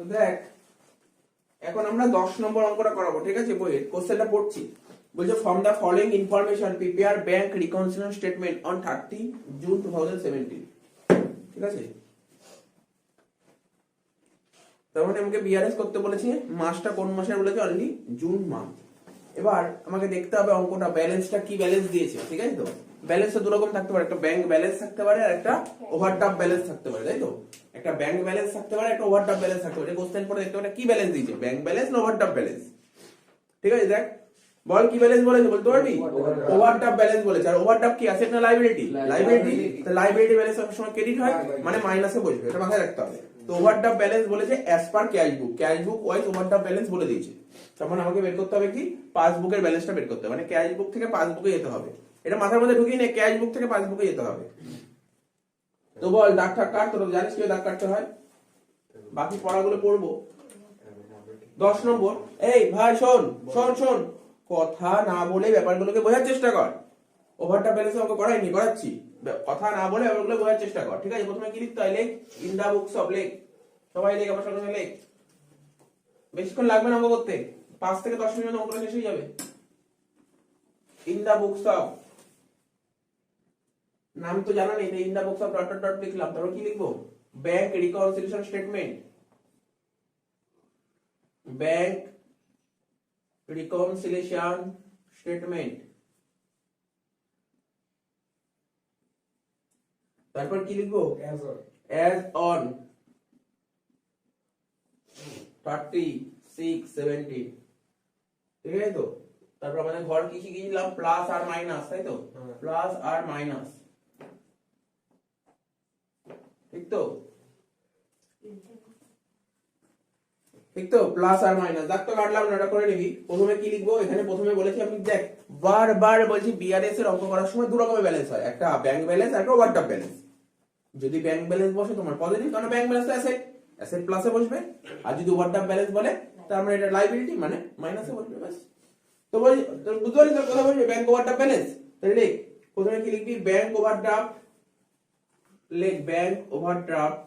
তো দেখ এখন আমরা 10 নম্বর অঙ্কটা করাবো, ঠিক আছে? বইয়ের কোশ্চেনটা পড়ছি। বলছে from the following information prepare bank reconciliation statement on 30 June 2017। ঠিক আছে, তার মানে আমাকে বিআরএস করতে বলেছে, মাসটা কোন মাসের বলেছে? অলরেডি জুন মাস। এবার আমাকে দেখতে হবে অঙ্কটা ব্যালেন্সটা কি ব্যালেন্স দিয়েছে, ঠিক আছে? তো ব্যালেন্স তো দুরকম থাকতে পারে, একটা ব্যাংক ব্যালেন্স থাকতে পারে আর একটা ওভারড্রাফট ব্যালেন্স থাকতে পারে, তাই তো? একটা ব্যাংক ব্যালেন্স থাকতে পারে, একটা ওভারড্রাফট ব্যালেন্স থাকতে পারে। কোশ্চেন পড়ে দেখতে পারে কি ব্যালেন্স দিয়েছে, ব্যাংক ব্যালেন্স না ওভারড্রাফট ব্যালেন্স। ঠিক আছে, দেখ বল কি ব্যালেন্স বলেছে, বলতে পারবি? ওভারড্রাফট ব্যালেন্স বলেছে। আর ওভারড্রাফট কি, অ্যাসেট না লাইবিলিটি? লাইবিলিটি। তো লাইবিলিটি ব্যালেন্স সবসময় ক্রেডিট হয়, মানে মাইনাসে বসবে, এটা মাথায় রাখতে হবে। তো ওভারড্রাফট ব্যালেন্স বলেছে as per cash book wise overdraft balance বলে দিয়েছে। তখন আমাকে বের করতে হবে কি, পাসবুকের ব্যালেন্সটা বের করতে হবে, মানে ক্যাশ বুক থেকে পাসবুকে যেতে হবে। এটা মাথার মধ্যে ঢুকিয়ে নে, ক্যাশ বুক থেকে পাসবুকে যেতে হবে। তো বল দাগ ঠাক কাট, তোরা জানিস কি দাগ কাটতে হয়, বাকি পড়াগুলো পড়বো। 10 নম্বর, এই ভাই শোন শোন শোন, কথা না বলে ব্যাপারগুলোকে বোঝার চেষ্টা কর। ওভারড্রাফট ব্যালেন্স আমাকে করাচ্ছি, কথা না বলে ব্যাপারগুলো বোঝার চেষ্টা কর। ঠিক আছে, প্রথমে কি লিখতে হয়? লেখ ইন দা বুকস অফ, লেখ সবাই লেখ, আমার সঙ্গে লেখ। বেশিক্ষণ লাগবে না অঙ্ক করতে, 5 থেকে 10 মিনিট অঙ্কটা শেষ হয়ে যাবে। ইন দা বুকস অফ, নাম তো জানা নেই, in the books of dot dot dot লিখলাম। তারপর কি লিখবো? Bank reconciliation statement, bank reconciliation statement. তারপর কি লিখবো? As on 36/17। ঠিক আছে তো? তারপর আমাদের ঘর কি শিখেছিলাম? প্লাস আর মাইনাস, তাই তো? প্লাস আর মাইনাস, ঠিক তো? ঠিক তো, প্লাস আর মাইনাস। দাগ তো কাটলাম না, এটা করে নিবি। প্রথমে কি লিখবো? এখানে প্রথমে বলেছি আমি, দেখ বারবার বলছি বিআরএস এর অঙ্ক করার সময় দু রকমের ব্যালেন্স হয়, একটা ব্যাংক ব্যালেন্স আর একটা ওভারড্রাফট ব্যালেন্স। যদি ব্যাংক ব্যালেন্স বসে তোমার পজিটিভ, কারণ ব্যাংক ব্যালেন্স তো অ্যাসেট প্লাসে বসবে। আর যদি ওভারড্রাফট ব্যালেন্স বলে তার মানে এটা লাইবিলিটি, মানে মাইনাসে বসবে, ব্যাস। তো বলি তোর বুঝতে পারছিস তোর কথা বলবি, ব্যাংক ওভারড্রাফট ব্যালেন্স। তাহলে লেখ প্রথমে কি লিখবি? ব্যাংক ওভারড্রাফট, লেখ bank overdraft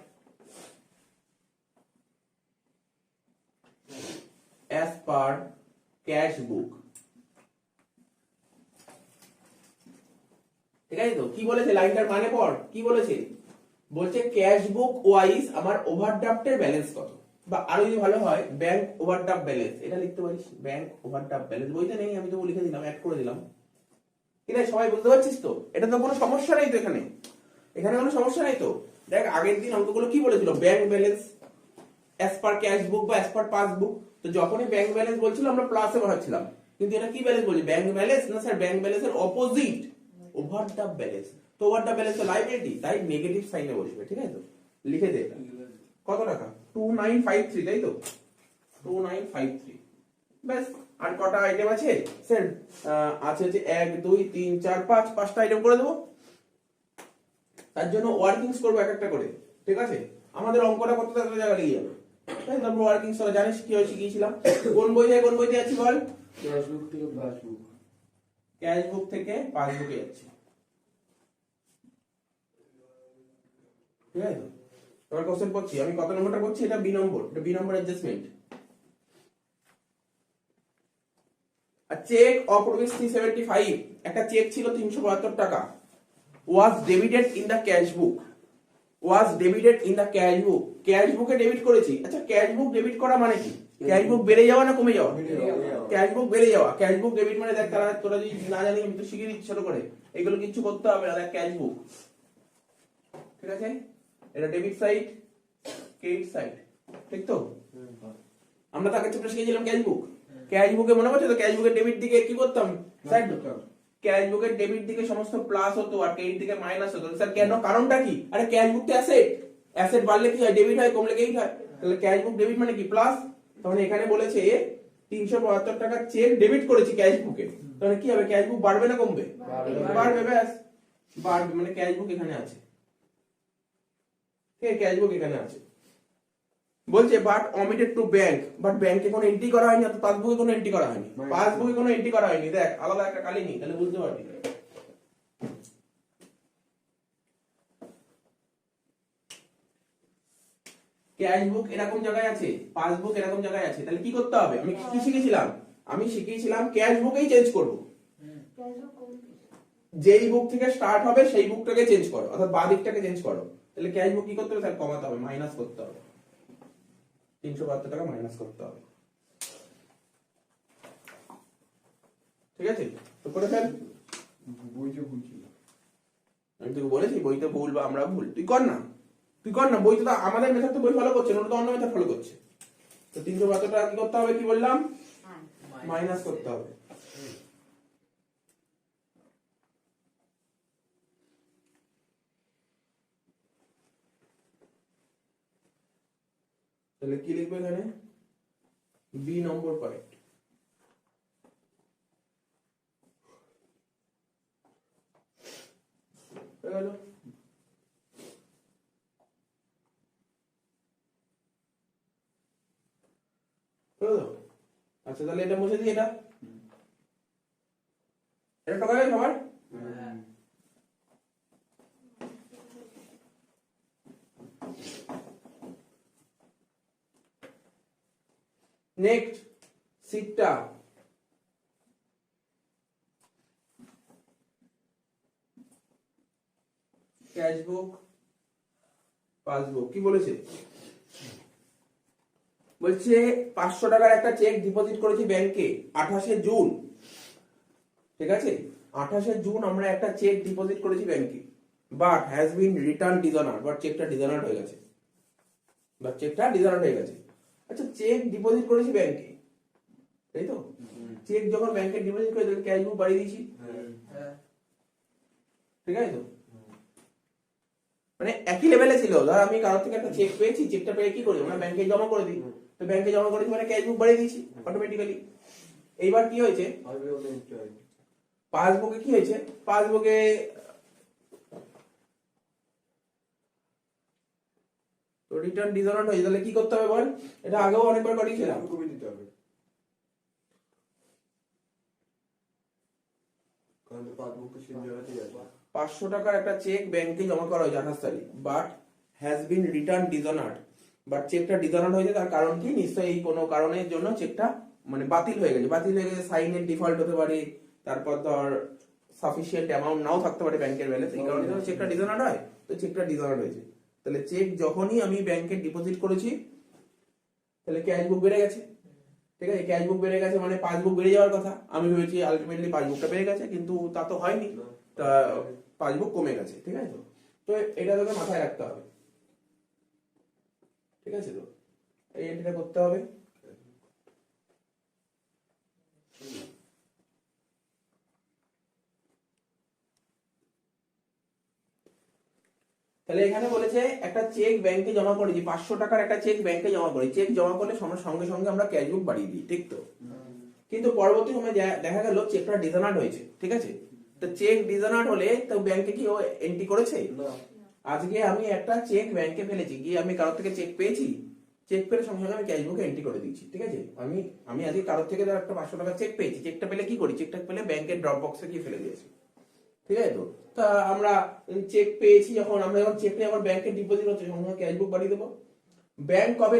as per cash book। ঠিক আছে তো? কি বলেছে লাইনটার মানে পড়, কি বলেছে? বলছে ক্যাশ বুক ওয়াইজ আমার ওভারড্রাফটের ব্যালেন্স কত, বা আরো যদি ভালো হয় ব্যাংক ওভারড্রাফট ব্যালেন্স, এটা লিখতে পারিস। ব্যাংক ওভারড্রাফট ব্যালেন্স বইতে নেই, আমি তো লিখে দিলাম, অ্যাড করে দিলাম। ঠিক আছে, সবাই বুঝতে পারছিস তো? এটা তো কোনো সমস্যা নেই তো, এখানে কোনো সমস্যা নেই তো। দেখ আগের দিন অঙ্কগুলো কি বলেছিল? Bank balance as per cash বুক বা অ্যাজ পার পাসবুক। তো যখনই ব্যাংক ব্যালেন্স বলছিল আমরা প্লাসে বসাচ্ছিলাম, কিন্তু এটা কি ব্যালেন্স বলছি? ব্যাংক ব্যালেন্স না স্যার, ব্যাংক ব্যালেন্সের অপোজিট ওভারড্রাফট ব্যালেন্স। তো ওভারড্রাফট ব্যালেন্স তো লাইবিলিটি, তাই নেগেটিভ সাইনে বসবে। ঠিক আছে তো? লিখে দে এটা। কত টাকা? 2953, তাই তো? 2953, ব্যাস। আর কটা আইটেম আছে স্যার? আছে যে 1 2 3 4 5, 5টা আইটেম করে দেবো। তার জন্য ওয়ার্কিংস করবো এক একটা করে, ঠিক আছে? আমাদের অঙ্কটা কত জায়গা লেগে যাবে, তাই তারপর ওয়ার্কিংস করা জানিস কি হয়েছে, গিয়েছিলাম কোন বই থেকে কোন বইতে যাচ্ছি বল? ক্যাশ বুক থেকে পাসবুক, ক্যাশ বুক থেকে পাসবুকে যাচ্ছি। ঠিক আছে তো? তোমার কোশ্চেন করছি আমি, কত নম্বরটা করছি? এটা বি নম্বর, এটা বি নম্বর অ্যাডজাস্টমেন্ট। আর চেক অফ রুপিস 375, একটা চেক ছিল 372 টাকা, was debited in the cash book, was debited in the cash book. Cash বুকে ডেবিট করেছি। আচ্ছা ক্যাশ বুক ডেবিট করা মানে কি? ক্যাশ বুক বেড়ে যাওয়া না কমে যাওয়া? ক্যাশ বুক বেড়ে যাওয়া। ক্যাশ বুক ডেবিট মানে দেখ, তোরা যদি না জানি আমি তো শিখিয়ে দিচ্ছি ছোট করে, এগুলো কিছু করতে হবে না। দেখ ক্যাশ বুক, ঠিক আছে? এটা ডেবিট সাইড, ক্রেডিট সাইড, ঠিক তো? আমরা তো আগে চ্যাপ্টার শিখেছিলাম ক্যাশ বুক। ক্যাশ বুকে মনে পড়ছে তো? ক্যাশ বুকের ডেবিট দিকে কি করতাম? সাইড করতাম। ক্যাশ বুকের ডেবিট দিকে সমস্ত প্লাস হতো আর ক্রেডিট দিকে মাইনাস হতো। স্যার কেন? কারণটা কি? আরে ক্যাশ বুক তো অ্যাসেট, অ্যাসেট বাড়লে কি হয়? ডেবিট হয়, কমলে ক্রেডিট হয়। তাহলে ক্যাশ বুক ডেবিট মানে কি? প্লাস। তখন এখানে বলেছে 372 টাকা চেক ডেবিট করেছি ক্যাশ বুকে, তাহলে কি হবে? ক্যাশ বুক বাড়বে না কমবে? বাড়বে, ব্যাস বাড়বে, মানে ক্যাশ বুক এখানে আছে। ঠিক আছে, ক্যাশ বুক এখানে আছে। বলছে but omitted to bank, but ব্যাংকে কোনো এন্ট্রি করা হয়নি, অর্থাৎ পাসবুকে কোনো এন্ট্রি করা হয়নি। পাসবুকে কোনো এন্ট্রি করা হয়নি। দেখ আলাদা একটা কালি নেই, তাহলে বুঝতে পারবি। ক্যাশ বুক এরকম জায়গায় আছে, পাসবুক এরকম জায়গায় আছে, তাহলে কি করতে হবে? আমি কি শিখেছিলাম? আমি শিখিয়েছিলাম ক্যাশ বুকেই চেঞ্জ করব। যেই বুক থেকে স্টার্ট হবে সেই বুকটাকে চেঞ্জ করো, অর্থাৎ বাঁ দিকটাকে চেঞ্জ করো। তাহলে ক্যাশ বুক কি করতে হবে? স্যার কমাতে হবে, মাইনাস করতে হবে, 372 টাকা মাইনাস করতে হবে। ঠিক আছে, তো করে ফেল। বইতে ভুল ছিল। আমি তোকে বলেছি বইতে ভুল বা আমরা ভুল, তুই কর না, বইতে তো আমাদের মেথড তো বই ফলো করছে না, ওটা তো অন্য মেথড ফলো করছে। তো 372 টাকা কি করতে হবে? কি বললাম? মাইনাস করতে হবে। তাহলে কি লিখবে এখানে? বি নম্বর পয়েন্ট। হয়ে গেল। আচ্ছা তাহলে এটা মুছে দিই, এটা টোকা গেছে সবার? নেক্সট সিটটা ক্যাশ বুক পাসবুক কি বলেছে? বলছে 500 টাকার একটা চেক ডিপোজিট করেছি ব্যাংকে 28শে জুন। ঠিক আছে, 28শে জুন আমরা একটা চেক ডিপোজিট করেছি ব্যাংকে, but has been return dishonoured, but চেকটা ডিসঅনার্ড হয়ে গেছে, আচ্ছা চেক ডিপোজিট করেছি ব্যাংকে, তাই তো? চেক যখন ব্যাংকে ডিপোজিট করে তাহলে ক্যাশ বুক বাড়িয়ে দিয়েছি, ঠিক আছে তো? মানে একই লেভেলে ছিল। ধর আমি কারোর থেকে একটা চেক পেয়েছি, চেকটা পেয়ে কি করি আমরা? ব্যাংকে জমা করে দিই। তো ব্যাংকে জমা করেছি মানে ক্যাশ বুক বাড়িয়ে দিয়েছি অটোমেটিক্যালি। এইবার কি হয়েছে? পাসবুকে কি হয়েছে? পাসবুকে তো রিটার্ন ডিসঅনার্ড হয়েছে, তাহলে কি করতে হবে বল? এটা আগেও অনেকবার করিয়েছিলাম। কপি দিতে হবে, কারণ পাসবুক তো সেই জায়গাতেই আছে। 500 টাকার একটা চেক ব্যাংকে জমা করা হয়েছে 28 তারিখ, but has been return dishonoured, but চেকটা ডিসঅনার্ড হয়েছে। তার কারণ কি? নিশ্চয়ই এই কোনো কারণের জন্য চেকটা মানে বাতিল হয়ে গেছে। সাইনের ডিফল্ট হতে পারে, তারপর ধর সাফিসিয়েন্ট অ্যামাউন্ট নাও থাকতে পারে ব্যাংকের ব্যালেন্স, এই কারণে তো চেকটা ডিসঅনার্ড হয়। তো চেকটা ডিসঅনার্ড হয়েছে, তাহলে চেক যখনই আমি ব্যাংকে ডিপোজিট করেছি তাহলে ক্যাশ বুক বেড়ে গেছে। ঠিক আছে, ক্যাশ বুক বেড়ে গেছে মানে পাসবুক বেড়ে যাওয়ার কথা। আমি ভেবেছি আলটিমেটলি পাসবুকটা বেড়ে গেছে, কিন্তু তা তো হয়নি, তা পাসবুক কমে গেছে। ঠিক আছে, তো এটা তোকে মাথায় রাখতে হবে। ঠিক আছে, তো এই এন্ট্রিটা করতে হবে। তাহলে এখানে বলেছে একটা চেক ব্যাংকে জমা করেছি, 500 টাকার একটা চেক ব্যাংকে জমা করি। চেক জমা করলে সঙ্গে সঙ্গে আমরা ক্যাশ বুক বাড়িয়ে দিই, ঠিক তো? কিন্তু পরবর্তী সময় দেখা গেল চেকটা ডিসঅনার্ড হয়েছে। ঠিক আছে, তো চেক ডিসঅনার্ড হলে তো ব্যাংকে কি ও এন্ট্রি করেছে? আজকে আমি একটা চেক ব্যাংকে ফেলেছি, গিয়ে আমি কারোর থেকে চেক পেয়েছি, চেক পেলে সঙ্গে সঙ্গে আমি ক্যাশ বুকে এন্ট্রি করে দিয়েছি। ঠিক আছে, আমি আজকে কারোর থেকে একটা 500 টাকা চেক পেয়েছি, চেকটা পেলে কি করি? চেকটা পেলে ব্যাংকের ড্রপ বক্সে গিয়ে ফেলে দিয়েছি। ঠিক আছে, তো তা আমরা চেক পেয়েছি যখন, আমরা যখন চেক নিয়ে আবার ব্যাংকে ডিপোজিট হচ্ছে সঙ্গে ক্যাশ বুক বাড়িয়ে দেবো। ব্যাংক কবে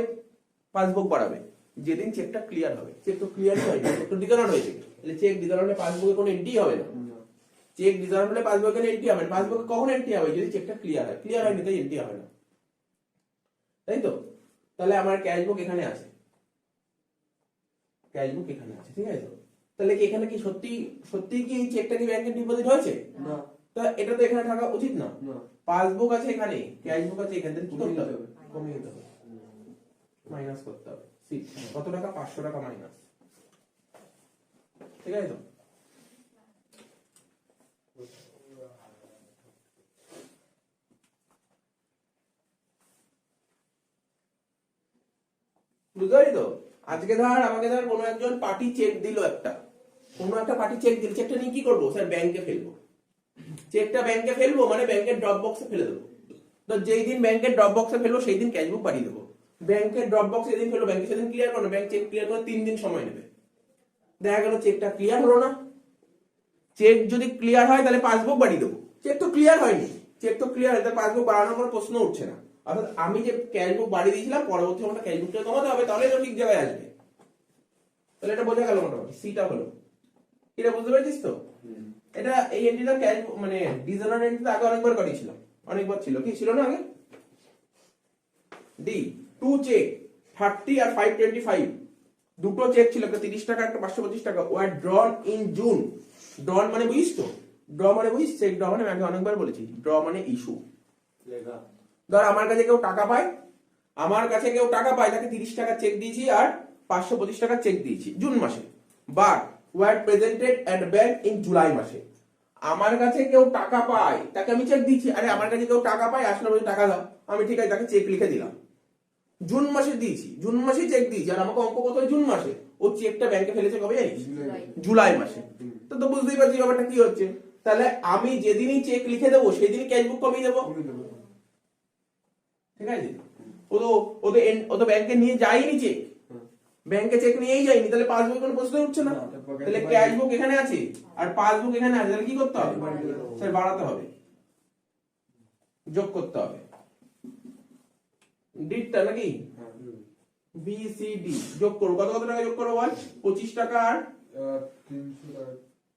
পাসবুক বাড়াবে? যেদিন চেকটা ক্লিয়ার হবে। চেক তো ক্লিয়ারই হয়নি, চেক তো ডিসঅনার্ড হয়েছে, তাহলে চেক ডিসঅনার্ড হলে পাসবুকে কোনো এন্ট্রি হবে না। চেক ডিসঅনার্ড হলে পাসবুকে এন্ট্রি হবে না। পাসবুকে কখন এন্ট্রি হবে? যদি চেকটা ক্লিয়ার হয়। ক্লিয়ার হয়নি তাই এন্ট্রি হবে না, তাই তো? তাহলে আমার ক্যাশ বুক এখানে আছে, ঠিক আছে? তাহলে কি এখানে কি সত্যি কি এই চেকটা কি ব্যাংকে ডিপোজিট হয়েছে? না। তা এটা তো এখানে থাকা উচিত না। পাসবুক আছে এখানে, ক্যাশ বুক আছে এখানে, কি করতে হবে? কমিয়ে দিতে হবে, মাইনাস করতে হবে। কত টাকা? 500 টাকা মাইনাস। ঠিক আছে, তো বুঝতে পারি তো? আজকে আমাকে কোনো একজন পার্টি চেক দিল, কোনো একটা পার্টি চেক দিল, চেকটা নিয়ে কি করবো? স্যার ব্যাংকে ফেলবো। চেকটা ব্যাংকে ফেলবো মানে ব্যাংকের ড্রপ বক্সে ফেলে দেবো। তো যেই দিন ব্যাংকের ড্রপ বক্সে ফেলবো সেই দিন ক্যাশ বুক বাড়িয়ে দেবো। ব্যাংকের ড্রপ বক্স যেদিন ফেলবো ব্যাংকে সেদিন ক্লিয়ার করো। ব্যাংক চেক ক্লিয়ার করে 3 দিন সময় নেবে। দেখা গেল চেকটা ক্লিয়ার হলো না। চেক যদি ক্লিয়ার হয় তাহলে পাসবুক বাড়িয়ে দেবো। চেক তো ক্লিয়ার হয়নি, তাহলে পাসবুক বাড়ানোর কোনো প্রশ্ন উঠছে না। অর্থাৎ আমি যে ক্যাশ বুক বাড়িয়ে দিয়েছিলাম পরবর্তী সময়টা ক্যাশ বুকটা কমাতে হবে, তাহলে তো ঠিক জায়গায় আসবে। তাহলে এটা বোঝা গেল মোটামুটি, সিটা হলো। এটা বুঝতে পেরেছিস তো? এটা এই এন্ট্রিটা ক্যাশ মানে ডিজাইনার এন্ট্রিতে আগে অনেকবার করিয়েছিলাম, অনেকবার ছিল, কি ছিল না আগে? ডি টু চেক 30 আর 525, দুটো চেক ছিল, একটা 30 টাকা একটা 525 টাকা, were drawn in June. Drawn মানে বুঝিস তো? ড্র মানে বুঝিস? চেক ড্র মানে আমি অনেকবার বলেছি, ড্র মানে ইস্যু। ধর আমার কাছে কেউ টাকা পায়, তাকে 30 টাকা চেক দিয়েছি আর 525 টাকা চেক দিয়েছি জুন মাসে, but were presented at bank in July মাসে। আমার কাছে কেউ টাকা পায়, তাকে আমি চেক দিচ্ছি, আরে আমার কাছে কেউ টাকা পায়, আসলে বলছে টাকা দাও, আমি ঠিক আছে তাকে চেক লিখে দিলাম, জুন মাসে দিয়েছি, জুন মাসে চেক দিয়েছি, আর আমাকে অঙ্ক কত হয় জুন মাসে, ও চেকটা ব্যাংকে ফেলেছে কবে জানিস? জুলাই মাসে। তো বুঝতেই পারছি ব্যাপারটা কি হচ্ছে। তাহলে আমি যেদিনই চেক লিখে দেবো সেদিনই ক্যাশ বুক কমিয়ে দেবো, ঠিক আছে? ও তো ব্যাংকে নিয়ে যায়নি চেক, ব্যাংকে চেক নিয়েই যায়নি, তাহলে পাসবুক কোনো প্রশ্ন উঠছে না। তাহলে ক্যাশ বুক এখানে আছে আর পাসবুক এখানে আছে, তাহলে কি করতে হবে? স্যার বাড়াতে হবে, যোগ করতে হবে ডিটটা নাকি বি সি ডি, যোগ করো, কত কত টাকা যোগ করো বল? 25 টাকা আর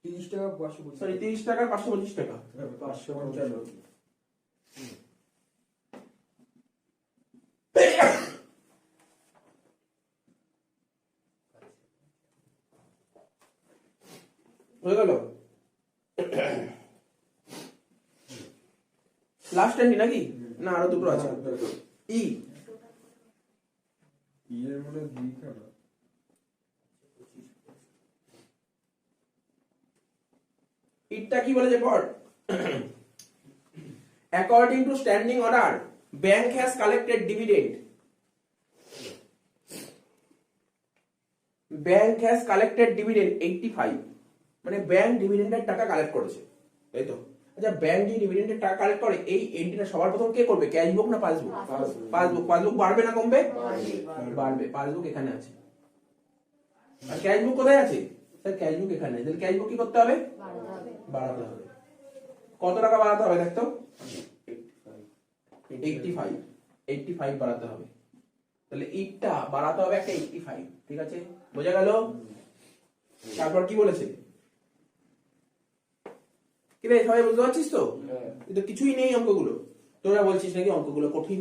30 টাকা 525 সরি 30 টাকা আর 525 টাকা, 555। হয়ে গেল? লাস্ট এন্ট্রি নাকি? না আরো দুটো আছে। ই এর মানে দিকা না, ইটটা কি বলেছে পড়। According to standing order bank has collected dividend, bank has collected dividend 85, মানে ব্যাংক ডিভিডেন্ডের টাকা কালেক্ট করেছে, তাই তো? আচ্ছা ব্যাংক যে ডিভিডেন্ডের টাকা কালেক্ট করে, এই এন্ট্রিটা সবার প্রথম কে করবে? ক্যাশ বুক না পাসবুক? পাসবুক। পাসবুক বাড়বে না কমবে? বাড়বে। পাসবুক এখানে আছে আর ক্যাশ বুক কোথায় আছে? স্যার ক্যাশ বুক এখানে, তাহলে ক্যাশ বুক কি করতে হবে? বাড়াতে হবে। কত টাকা বাড়াতে হবে দেখতো? 85 বাড়াতে হবে। তাহলে ইটটা বাড়াতে হবে একটা 85, ঠিক আছে? বোঝা গেল? তারপর কি বলেছে? কি রে সবাই বুঝতে পারছিস তো? কিন্তু কিছুই নেই অঙ্কগুলো, তোরা বলছিস নাকি অঙ্কগুলো কঠিন।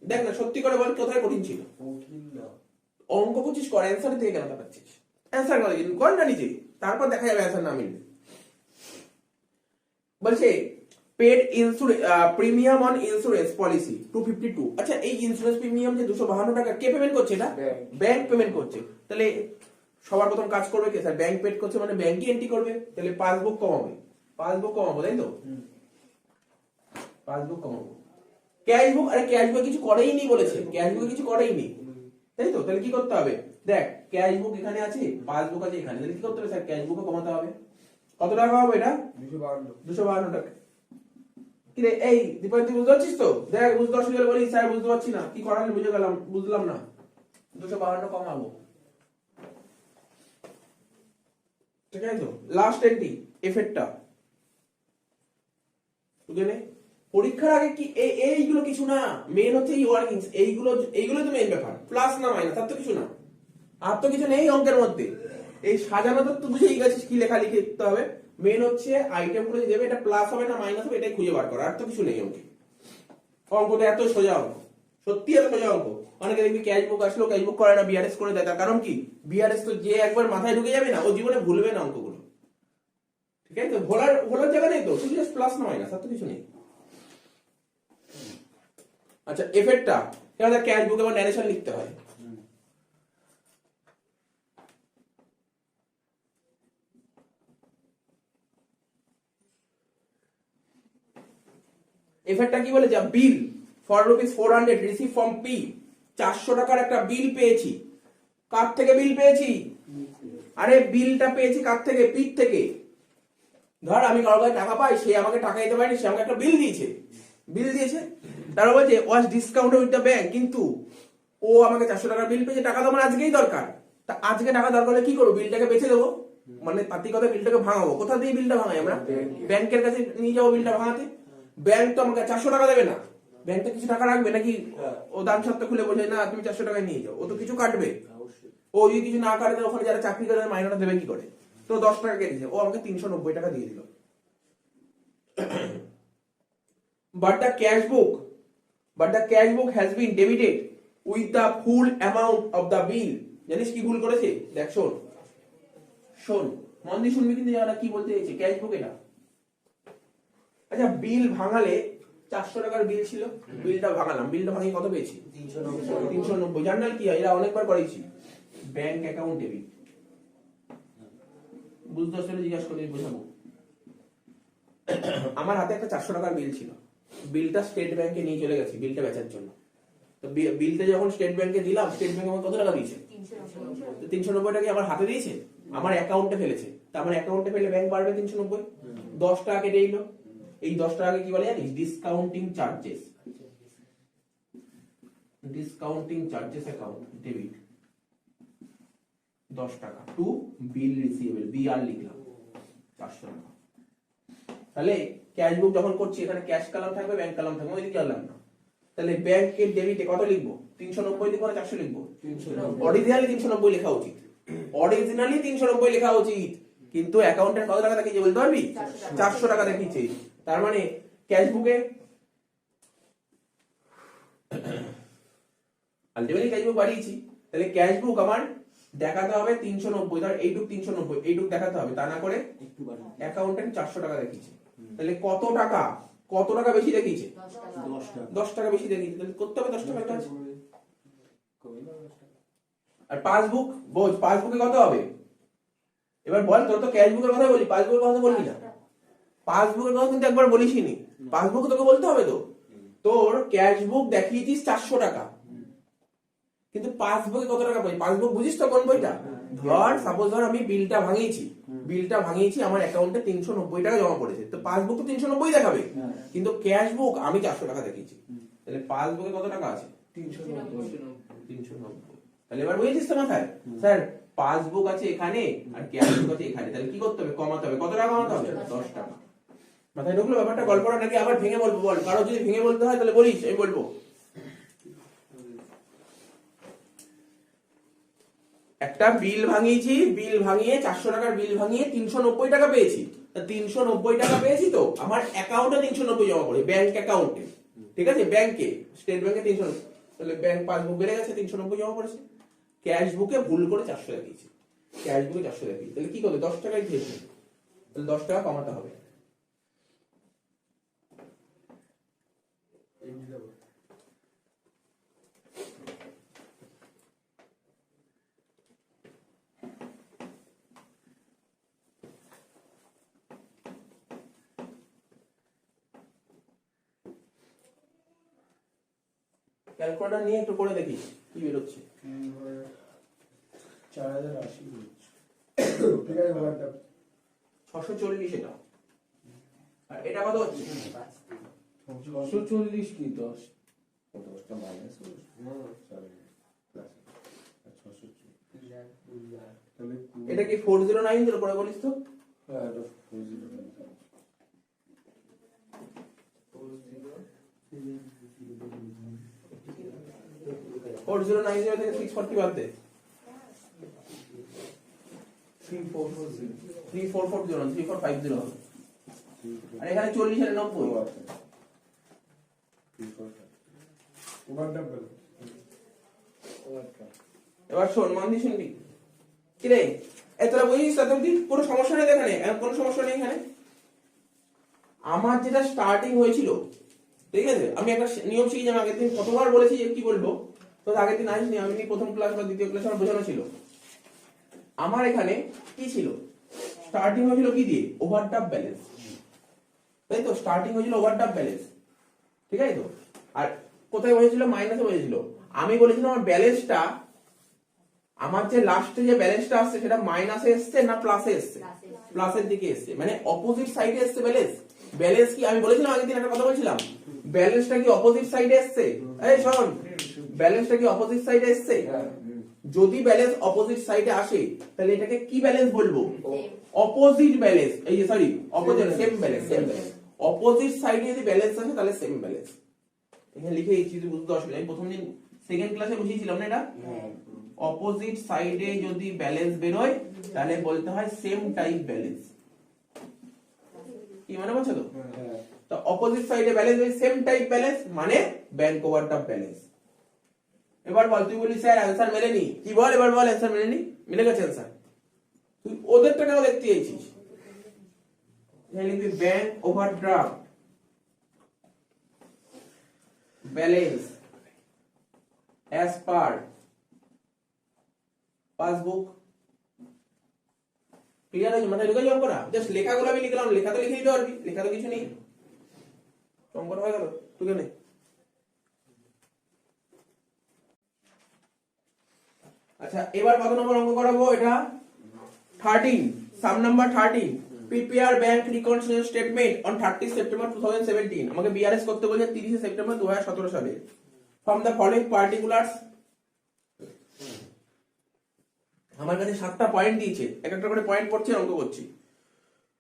দেখ না সত্যি করে বল কোথায় কঠিন ছিল? কঠিন না, অঙ্ক করছিস কর, অ্যান্সার দিয়ে কেন তাকাচ্ছিস? অ্যান্সার করে দিন, কর না নিজে, তারপর দেখা যাবে অ্যান্সার না মিলবে। বলছে paid insurance premium on insurance policy 252। আচ্ছা এই ইন্স্যুরেন্স প্রিমিয়াম যে 252 টাকা কে পেমেন্ট করছে? এটা ব্যাংক পেমেন্ট করছে। তাহলে সবার প্রথম কাজ করবে কে? স্যার ব্যাংক পেড করছে মানে ব্যাংকই এন্ট্রি করবে, তাহলে পাসবুক কমাবে, তাই তো? পাসবুক কমাবো। ক্যাশ বুক, আরে ক্যাশ বুক কিছু করেই নি বলেছে, ক্যাশ বুক কিছু করেই নি, তাই তো? তাহলে কি করতে হবে? দেখ ক্যাশ বুক এখানে আছে, পাসবুক আছে এখানে, তাহলে কি করতে হবে? স্যার ক্যাশ বুকও কমাতে হবে। কত টাকা হবে এটা? 252 টাকা। কি রে এই দীপায়ন তুই বুঝতে পারছিস তো? দেখ বুঝতে অসুবিধা হলে বলি স্যার বুঝতে পারছি না, কি করালে বুঝলাম না। 252 কমাবো, ঠিক আছে তো? লাস্ট এন্ট্রি এফেক্টটা বুঝে নে। পরীক্ষার আগে কি এইগুলো কিছু না, মেন হচ্ছে এই ওয়ার্কিংস, এইগুলো তো মেন ব্যাপার, প্লাস না মাইনাস, আর তো কিছু না, আর তো কিছু নেই অঙ্কের মধ্যে। এই সাজানো তো বুঝেই গেছিস কি লেখা লিখতে হবে। মেন হচ্ছে আইটেম গুলো দেবে, এটা প্লাস হবে না মাইনাস হবে, এটাই খুঁজে বার করা, আর তো কিছু নেই অঙ্কে। অঙ্কটা এত সোজা অঙ্ক, সত্যি এত সোজা অঙ্ক। অনেকে দেখবি ক্যাশ বুক আসলো, ক্যাশ বুক করে না, বিআরএস করে দেয়। তার কারণ কি? বিআরএস তো যে একবার মাথায় ঢুকে যাবে না, ও জীবনে ভুলবে না অঙ্কগুলো, ঠিক আছে তো? ভোলার জায়গা নেই তো, শুধু জাস্ট প্লাস না মাইনাস, আর তো কিছু নেই। আচ্ছা এফেক্টটা এখানে ক্যাশ বুক এবং ন্যারেশন লিখতে হয়। এফেক্টটা কি বলেছে? Bill for ₹400 receive from P, 400 টাকার একটা বিল পেয়েছি। কার থেকে বিল পেয়েছি? আরে বিলটা পেয়েছি কার থেকে? পির থেকে। ধর আমি কারো কাছে টাকা পাই, সে আমাকে টাকা দিতে পারেনি, সে আমাকে একটা বিল দিয়েছে, তারা বলছে ওয়াজ ডিসকাউন্ট উইথ দ্য ব্যাংক, কিন্তু ও আমাকে 400 টাকার বিল পেয়েছে, টাকা তো আমার আজকেই দরকার। তা আজকে টাকা দরকার হলে কি করবো? বিলটাকে বেচে দেবো, মানে পাতি কথা বিলটাকে ভাঙাবো। কোথা দিয়ে বিলটা ভাঙাই আমরা? ব্যাংকের কাছে নিয়ে যাবো বিলটা ভাঙাতে। ব্যাংক তো আমাকে 400 টাকা দেবে না, ব্যাংকে কিছু টাকা রাখবে নাকি হ্যাঁ। ও দাম সত্ত্বে খুলে বলছে না তুমি 400 টাকায় নিয়ে যাও, ও তো কিছু কাটবে। অবশ্যই। ও যদি কিছু না কাটে তাহলে ওখানে যারা চাকরি করে মাইনেটা দেবে কি করে? তো 10 টাকা কেটেছে, ও আমাকে 390 টাকা দিয়ে দিল। but the cash book has been debited with the full amount of the bill. জানিস কি ভুল করেছে? দেখ শোন শোন মন দিয়ে শুনবি কিন্তু যারা কি বলতে চাইছে ক্যাশ বুক এটা। আচ্ছা বিল ভাঙালে 400 টাকার বিল ছিল, বিলটা ভাঙালাম, বিলটা ভাঙিয়ে কত পেয়েছি? 390। জার্নাল কি হয়? এরা অনেকবার করেছি। ব্যাংক অ্যাকাউন্ট ডেবিট, বুঝতে আসলে জিজ্ঞাসা করে বোঝাবো। আমার হাতে একটা 400 টাকার বিল ছিল, বিলটা স্টেট ব্যাংকে নিয়ে চলে গেছি বিলটা বেচার জন্য। তো বিলটা যখন স্টেট ব্যাংকে দিলাম, স্টেট ব্যাংক আমাকে কত টাকা দিয়েছে? 390 টাকা আমার হাতে দিয়েছে, আমার অ্যাকাউন্টে ফেলেছে। তার মানে অ্যাকাউন্টে ফেলে ব্যাংক বাড়বে 390, 10 টাকা কেটে দিল। এই 10 টাকাকে কি বলে জানিস? Discounting charges. Discounting charges account debit 10 টাকা টু বিল রিসিভেবল, বিআর লিখলাম 400 টাকা। তাহলে ক্যাশ বুক যখন করছি এখানে ক্যাশ কালাম থাকবে, ব্যাংক কালাম থাকবে, ওইদিকে আনলাম না। তাহলে ব্যাংকের ডেবিটে কত লিখবো? 390 লিখবো না 400 লিখবো? অরিজিনালি 390 লেখা উচিত, অরিজিনালি 390 লেখা উচিত, কিন্তু অ্যাকাউন্টের কত টাকা দেখিয়েছে বলতে পারবি? 400 টাকা দেখিয়েছে। তার মানে ক্যাশ বুকে আলটিমেটলি ক্যাশ বুক বাড়িয়েছি, তাহলে ক্যাশ বুক আমার দেখাতে হবে 390, ধর এইটুক 390, এইটুক দেখাতে হবে, তা না করে অ্যাকাউন্টেন্ট 400 টাকা দেখিয়েছে। তাহলে কত টাকা বেশি দেখিয়েছে? 10 টাকা বেশি দেখিয়েছে, তাহলে করতে হবে 10 টাকা কাজ। আর পাসবুক বোঝ, পাসবুকে কত হবে? এবার বল, তোর তো ক্যাশ বুকের কথা বলি, পাসবুকের কথা বলবি না। পাসবুকের কথা কিন্তু একবার বলিসনি, পাসবুক তোকে বলতে হবে তো। তোর ক্যাশ বুক দেখিয়েছিস 400 টাকা, কিন্তু পাসবুকে কত টাকা পাই? পাসবুক বুঝিস তো কোন বইটা? ধর সাপোজ ধর আমি বিলটা ভাঙিয়েছি, আমার অ্যাকাউন্টে 390 টাকা জমা পড়েছে, তো পাসবুক তো 390 দেখাবে, কিন্তু ক্যাশ বুক আমি 400 টাকা দেখিয়েছি। তাহলে পাসবুকে কত টাকা আছে? 390। তাহলে এবার বুঝেছিস তো মাথায়? স্যার পাসবুক আছে এখানে আর ক্যাশ বুক আছে এখানে, তাহলে কি করতে হবে? কমাতে হবে। কত টাকা কমাতে হবে? 10 টাকা। মাথায় ঢুকলো ব্যাপারটা? গল্পটা নাকি আবার ভেঙে বলবো? বল, কারো যদি ভেঙে বলতে হয় তাহলে বলিস, আমি বলবো। একটা বিল ভাঙিয়েছি, বিল ভাঙিয়ে 400 টাকার বিল ভাঙিয়ে 390 টাকা পেয়েছি। 390 টাকা পেয়েছি, তো আমার অ্যাকাউন্টে 390 জমা পড়ে, ব্যাংক অ্যাকাউন্টে, ঠিক আছে, ব্যাংকে, স্টেট ব্যাংকে 390, তাহলে ব্যাংক পাসবুক বেড়ে গেছে, 390 জমা পড়েছে। ক্যাশ বুকে ভুল করে 400 দেখিয়েছি, ক্যাশ বুকে 400 দেখিয়েছি, তাহলে কি করবে? 10 টাকাই দিয়েছে, তাহলে 10 টাকা কমাতে হবে। ক্যালকুলেটর নিয়ে একটু করে দেখি কি বেরোচ্ছে। 4080 ঠিক আছে, ওয়ানটা 640 এটা, আর এটা কত হচ্ছে? 640 কি 10 10টা মাইনাস না 640 তাহলে এটা কি 4090 করে বলিস তো? হ্যাঁ এটা 40 4090 থেকে 640 বাদ দে, 3440 না 3450 হবে। আর এখানে 40 আর 90, ওয়ানটা বল এবার শোন, মন দিয়ে শুনবি। কি রে এতটা বুঝিস? তাতে কোনো সমস্যা নেই এখানে, কোনো সমস্যা নেই এখানে। আমার যেটা স্টার্টিং হয়েছিল, ঠিক আছে, আমি একটা নিয়ম শিখি, যেমন আগের দিন কতবার বলেছি যে কি বলবো, তো আগের দিন আসিনি, আমি প্রথম ক্লাস বা দ্বিতীয় ক্লাস আমার বোঝানো ছিল। আমার এখানে কি ছিল? স্টার্টিং হয়েছিল কি দিয়ে? ওভারড্রাফট ব্যালেন্স, তাই তো? স্টার্টিং হয়েছিল ওভারড্রাফট ব্যালেন্স, ঠিক আছে তো? আর কোথায় হয়েছিল? মাইনাসে হয়েছিল। আমি বলেছিলাম আমার ব্যালেন্সটা, আমার যে লাস্টে যে ব্যালেন্সটা আসছে সেটা মাইনাসে এসছে না প্লাসে এসছে? প্লাসের দিকে এসছে, মানে অপোজিট সাইডে এসছে ব্যালেন্স। ব্যালেন্স কি আমি বলেছিলাম আগের দিন একটা কথা বলছিলাম, ব্যালেন্সটা কি অপোজিট সাইডে এসছে? এই শোন, ব্যালেন্সটা কি অপোজিট সাইডে এসছে? যদি ব্যালেন্স অপোজিট সাইডে আসে তাহলে এটাকে কি ব্যালেন্স বলবো? Opposite balance. এই যে sorry, opposite, same balance, same balance. Opposite সাইডে যদি ব্যালেন্স আসে তাহলে সেম ব্যালেন্স। এখানে লিখে দিচ্ছি, বুঝতে অসুবিধা। আমি প্রথম দিন সেকেন্ড ক্লাসে বুঝিয়েছিলাম না এটা। অপোজিট সাইডে যদি ব্যালেন্স বেরোয় তাহলে বলতে হয় সেম টাইপ ব্যালেন্স। কি মানে বলছো তো? তো অপোজিট সাইডে ব্যালেন্স হয় সেম টাইপ ব্যালেন্স মানে ব্যাংক ওভারড্রাফট ব্যালেন্স। এবার বল, তুই বলি স্যার অ্যানসার মেলেনি, কি বল এবার বল, অ্যানসার মেলেনি, মিলে গেছে অ্যানসার। তুই ওদেরটা কেন দেখতে চাইছিস? এখানে লিখবি bank overdraft balance as per passbook. Clear হয়েছে? মাথায় ঢুকে যাও অঙ্কটা? জাস্ট লেখাগুলো আমি লিখলাম, লেখা তো লিখে দিতে পারবি, লেখা তো কিছু নেই, অঙ্কটা হয়ে গেল, ঢুকে নে। আচ্ছা এবার কত নম্বর অঙ্ক করাবো? এটা 13, sum number 13। Prepare bank reconciliation statement on 30 September 2017। আমাকে বিআরএস করতে বলেছে 30 সেপ্টেম্বর 2017 সালে। From the following particulars. আমার কাছে 7টা পয়েন্ট দিয়েছে, এক একটা করে পয়েন্ট পড়ছে, অঙ্ক করছি।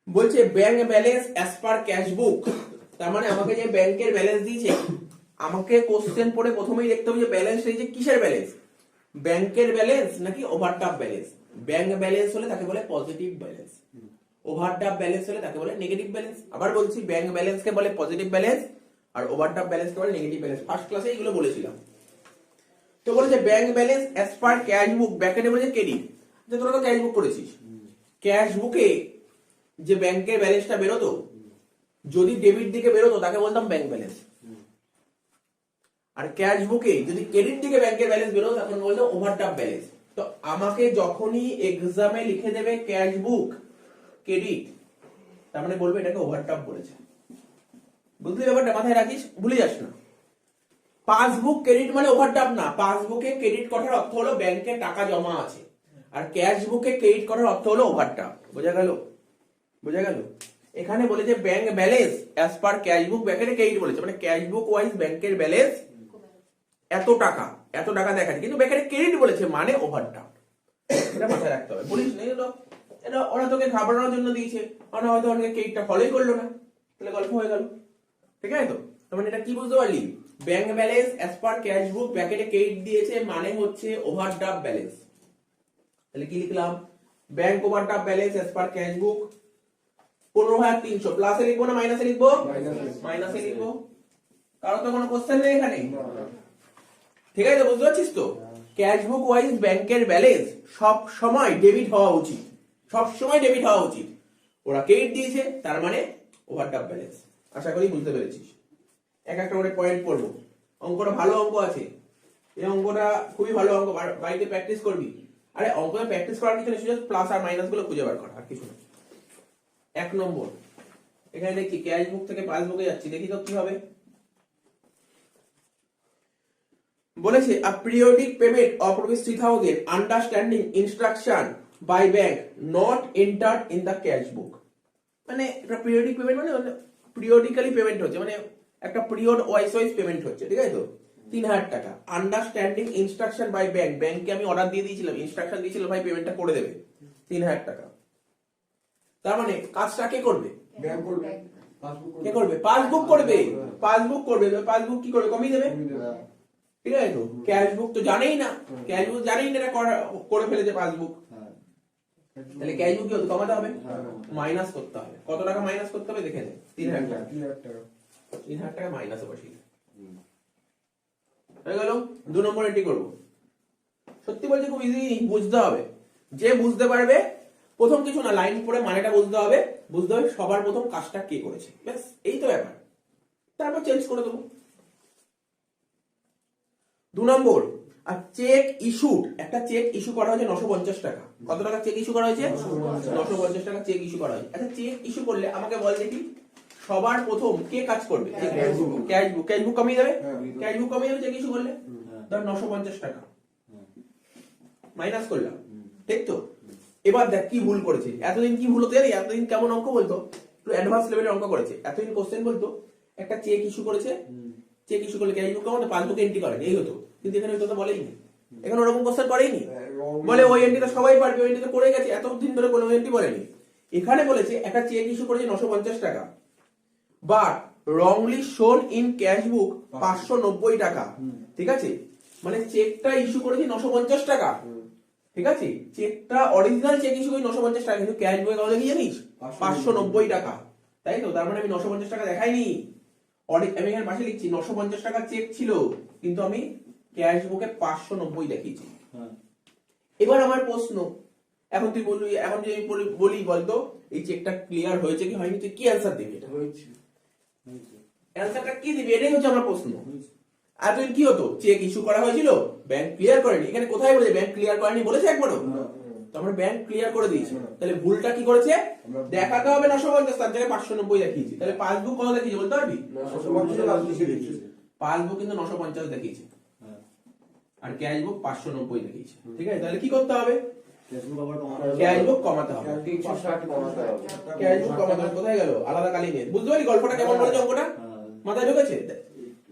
বলছে bank balance as per cash বুক। তার মানে আমাকে যে ব্যাংকের ব্যালেন্স দিয়েছে, আমাকে কোশ্চেন পড়ে প্রথমেই দেখতে হবে যে ব্যালেন্স দিয়েছে কিসের ব্যালেন্স, ব্যাংকের ব্যালেন্স নাকি ওভারড্রাফট ব্যালেন্স। ব্যাংক ব্যালেন্স হলে তাকে বলে পজিটিভ ব্যালেন্স, ওভারড্রাফট ব্যালেন্স হলে তাকে বলে নেগেটিভ ব্যালেন্স। আবার বলছি, ব্যাংক ব্যালেন্সকে বলে পজিটিভ ব্যালেন্স আর ওভারড্রাফট ব্যালেন্সকে বলে নেগেটিভ ব্যালেন্স। ফার্স্ট ক্লাসে এগুলো বলেছিলাম। তো বলেছে bank balance as per cash book, ব্যাকেটে বলেছে ক্রেডিট। যে তোরা তো ক্যাশ বুক করেছিস, ক্যাশ বুকে যে ব্যাংকের ব্যালেন্সটা বেরোতো, যদি ডেবিট দিকে বেরোতো তাকে বলতাম ব্যাংক ব্যালেন্স, আর ক্যাশ বুকে যদি ক্রেডিট দিকে ব্যাংকের ব্যালেন্স বেরোতো তখন বলতো ওভারড্রাফট ব্যালেন্স। তো আমাকে যখনই এক্সামে লিখে দেবে ক্যাশ বুক ক্রেডিট, তার মানে বলবে এটাকে ওভারড্রাফট বলেছে। বুঝলি ব্যাপারটা? মাথায় রাখিস, ভুলে যাস না। পাসবুক ক্রেডিট মানে ওভারড্রাফট না, পাসবুকে ক্রেডিট করার অর্থ হলো ব্যাংকে টাকা জমা আছে, আর ক্যাশ বুকে ক্রেডিট করার অর্থ হলো ওভারড্রাফট। বোঝা গেল? বোঝা গেল? এখানে বলেছে bank balance as per cash book, ব্যাকেটে ক্রেডিট বলেছে, মানে ক্যাশ বুক ওয়াইজ ব্যাংকের ব্যালেন্স এত টাকা, এত টাকা দেখাচ্ছে, কিন্তু ব্যাকেটে ক্রেডিট বলেছে মানে ওভারড্রাফট। এটা মাথায় রাখতে হবে। বলিস না এটা ওরা তোকে ঘাবড়ানোর জন্য দিয়েছে, মানে হয়তো অনেকে ক্রেডিটটা ফলোই করলো না, তাহলে গল্প হয়ে গেল। ঠিক আছে তো? তার মানে এটা কি বুঝতে পারলি? Bank balance as per cash book, ব্যাকেটে ক্রেডিট দিয়েছে মানে হচ্ছে ওভারড্রাফট ব্যালেন্স। তাহলে কি লিখলাম? Bank overdraft balance as per cash book 15,300। প্লাসে লিখবো না মাইনাসে লিখবো? মাইনাসে লিখবো। কারণ তো কোনো কোশ্চেন নেই এখানে। ঠিক আছে তো? বুঝতে পারছিস তো? ক্যাশ বুক ওয়াইজ ব্যাংকের ব্যালেন্স সব সময় ডেবিট হওয়া উচিত, সব সময় ডেবিট হওয়া উচিত। ওরা ক্রেডিট দিয়েছে তার মানে ওভারড্রাফট ব্যালেন্স। আশা করি বুঝতে পেরেছিস। এক একটা করে পয়েন্ট পড়বো। অঙ্কটা ভালো অঙ্ক আছে, এই অঙ্কটা খুবই ভালো অঙ্ক, বাড়িতে প্র্যাকটিস করবি। আরে অঙ্কটা প্র্যাকটিস করার কিছু নেই, শুধু প্লাস আর মাইনাস গুলো খুঁজে বার কর, আর কিছু না। 1 নম্বর, এখানে দেখি ক্যাশ বুক থেকে পাসবুকে যাচ্ছি, দেখি তো কি হবে। বলেছে a periodic payment of ₹3,000 understanding instruction by bank not entered in the cash book. মানে এটা পিরিয়ডিক পেমেন্ট, মানে পিরিয়ডিক্যালি পেমেন্ট হচ্ছে, মানে একটা পিরিয়ড ওয়াইজ পেমেন্ট হচ্ছে। ঠিক আছে তো? 3,000 টাকা। আন্ডারস্ট্যান্ডিং ইনস্ট্রাকশন বাই ব্যাংক, ব্যাংককে আমি অর্ডার দিয়ে দিয়েছিলাম, ইনস্ট্রাকশন দিয়েছিলাম ভাই পেমেন্টটা করে দেবে, 3,000 টাকা। তার মানে কাজটা কে করবে? ব্যাংক করবে। কে করবে? পাসবুক করবে। পাসবুক করবে, পাসবুক কি করবে? কমিয়ে দেবে। ঠিক আছে তো? ক্যাশ বুক তো জানেই না, ক্যাশ বুক জানেই না এটা করে ফেলেছে পাসবুক, তাহলে ক্যাশ বুক কি হতো? কমাতে হবে, মাইনাস করতে হবে। কত টাকা মাইনাস করতে হবে দেখে নে? 3,000 টাকা। 3,000 টাকা মাইনাসে বসিয়ে হয়ে গেল। 2 নম্বর এন্ট্রি করবো। সত্যি বলছি খুব ইজি, বুঝতে হবে। যে বুঝতে পারবে, প্রথম কিছু না, লাইন পড়ে মানেটা বুঝতে হবে, বুঝতে হবে সবার প্রথম কাজটা কে করেছে, ব্যাস এই তো ব্যাপার। তারপর চেঞ্জ করে দেবো। 2 নম্বর, আর চেক ইস্যুড, একটা চেক ইস্যু করা হয়েছে 950 টাকা। কত টাকা চেক ইস্যু করা হয়েছে? 950 টাকা চেক ইস্যু করা হয়েছে। আচ্ছা চেক ইস্যু করলে আমাকে বল দেখি সবার প্রথম কে কাজ করবে? Cash book. ক্যাশ বুক কমিয়ে দেবে, ক্যাশ বুক কমিয়ে দেবে চেক ইস্যু করলে। ধর 950 টাকা মাইনাস করলাম, ঠিক তো? এবার দেখ কি ভুল করেছে। এতদিন কি ভুল হতো জানি? এতদিন কেমন অঙ্ক বলতো, একটু অ্যাডভান্স লেভেলের অঙ্ক করেছে। এতদিন কোশ্চেন বলতো একটা চেক ইস্যু করেছে, চেক ইস্যু করলে ক্যাশ বুক কমাতে পাসবুক এন্ট্রি করেন, এই হতো। কিন্তু এখানে ওই কথা বলেইনি, এখানে ওরকম কোশ্চেন করেইনি। বলে ওই এন্ট্রি তো সবাই পারবে, ওই এন্ট্রি তো করে গেছে, এতদিন ধরে কোনো এন্ট্রি বলেনি। এখানে বলেছে একটা চেক ইস্যু করেছে 950 টাকা, বাট রংলি শোন ইন ক্যাশ বুক 590 টাকা, ঠিক আছে? মানে চেকটা ইস্যু করেছি 950 টাকা, ঠিক আছে? চেকটা অরিজিনাল চেক ইস্যু করি 950 টাকা, কিন্তু ক্যাশ বুকে কত কি জানিস? 590 টাকা, তাই তো? তার মানে আমি 950 টাকা দেখাইনি, আমি এখানে পাশে লিখছি 950 টাকা চেক ছিল, কিন্তু আমি ক্যাশ বুকে 590 দেখিয়েছি। এবার আমার প্রশ্ন, এখন তুই বলবি, এখন যদি আমি বলি বলতো এই চেকটা ক্লিয়ার হয়েছে কি হয়নি, তুই কি অ্যান্সার দিবি? এটা হয়েছে। অ্যান্সারটা কি দিবি? এটাই হচ্ছে আমার প্রশ্ন। এতদিন কি হতো, চেক ইস্যু করা হয়েছিল, ব্যাংক ক্লিয়ার করেনি। এখানে কোথায় বলেছে ব্যাংক ক্লিয়ার করেনি? বলেছে একবারও? তো আমরা ব্যাংক ক্লিয়ার করে দিয়েছি। তাহলে ভুলটা কি করেছে? দেখাতে হবে 950, তার জায়গায় 590 দেখিয়েছি। তাহলে পাসবুক কত দেখিয়েছি বলতে পারবি? পাসবুক কিন্তু 950 দেখিয়েছে, আর ক্যাশ বুক 590 দেখিয়েছে, ঠিক আছে? তাহলে কি করতে হবে? ক্যাশ বুক কমাতে হবে। ক্যাশ বুক কমাতে হবে। কোথায় গেল? আলাদা কালি নিয়ে। বুঝতে পারি গল্পটা কেমন বলেছে? অঙ্কটা মাথায় ঢুকেছে?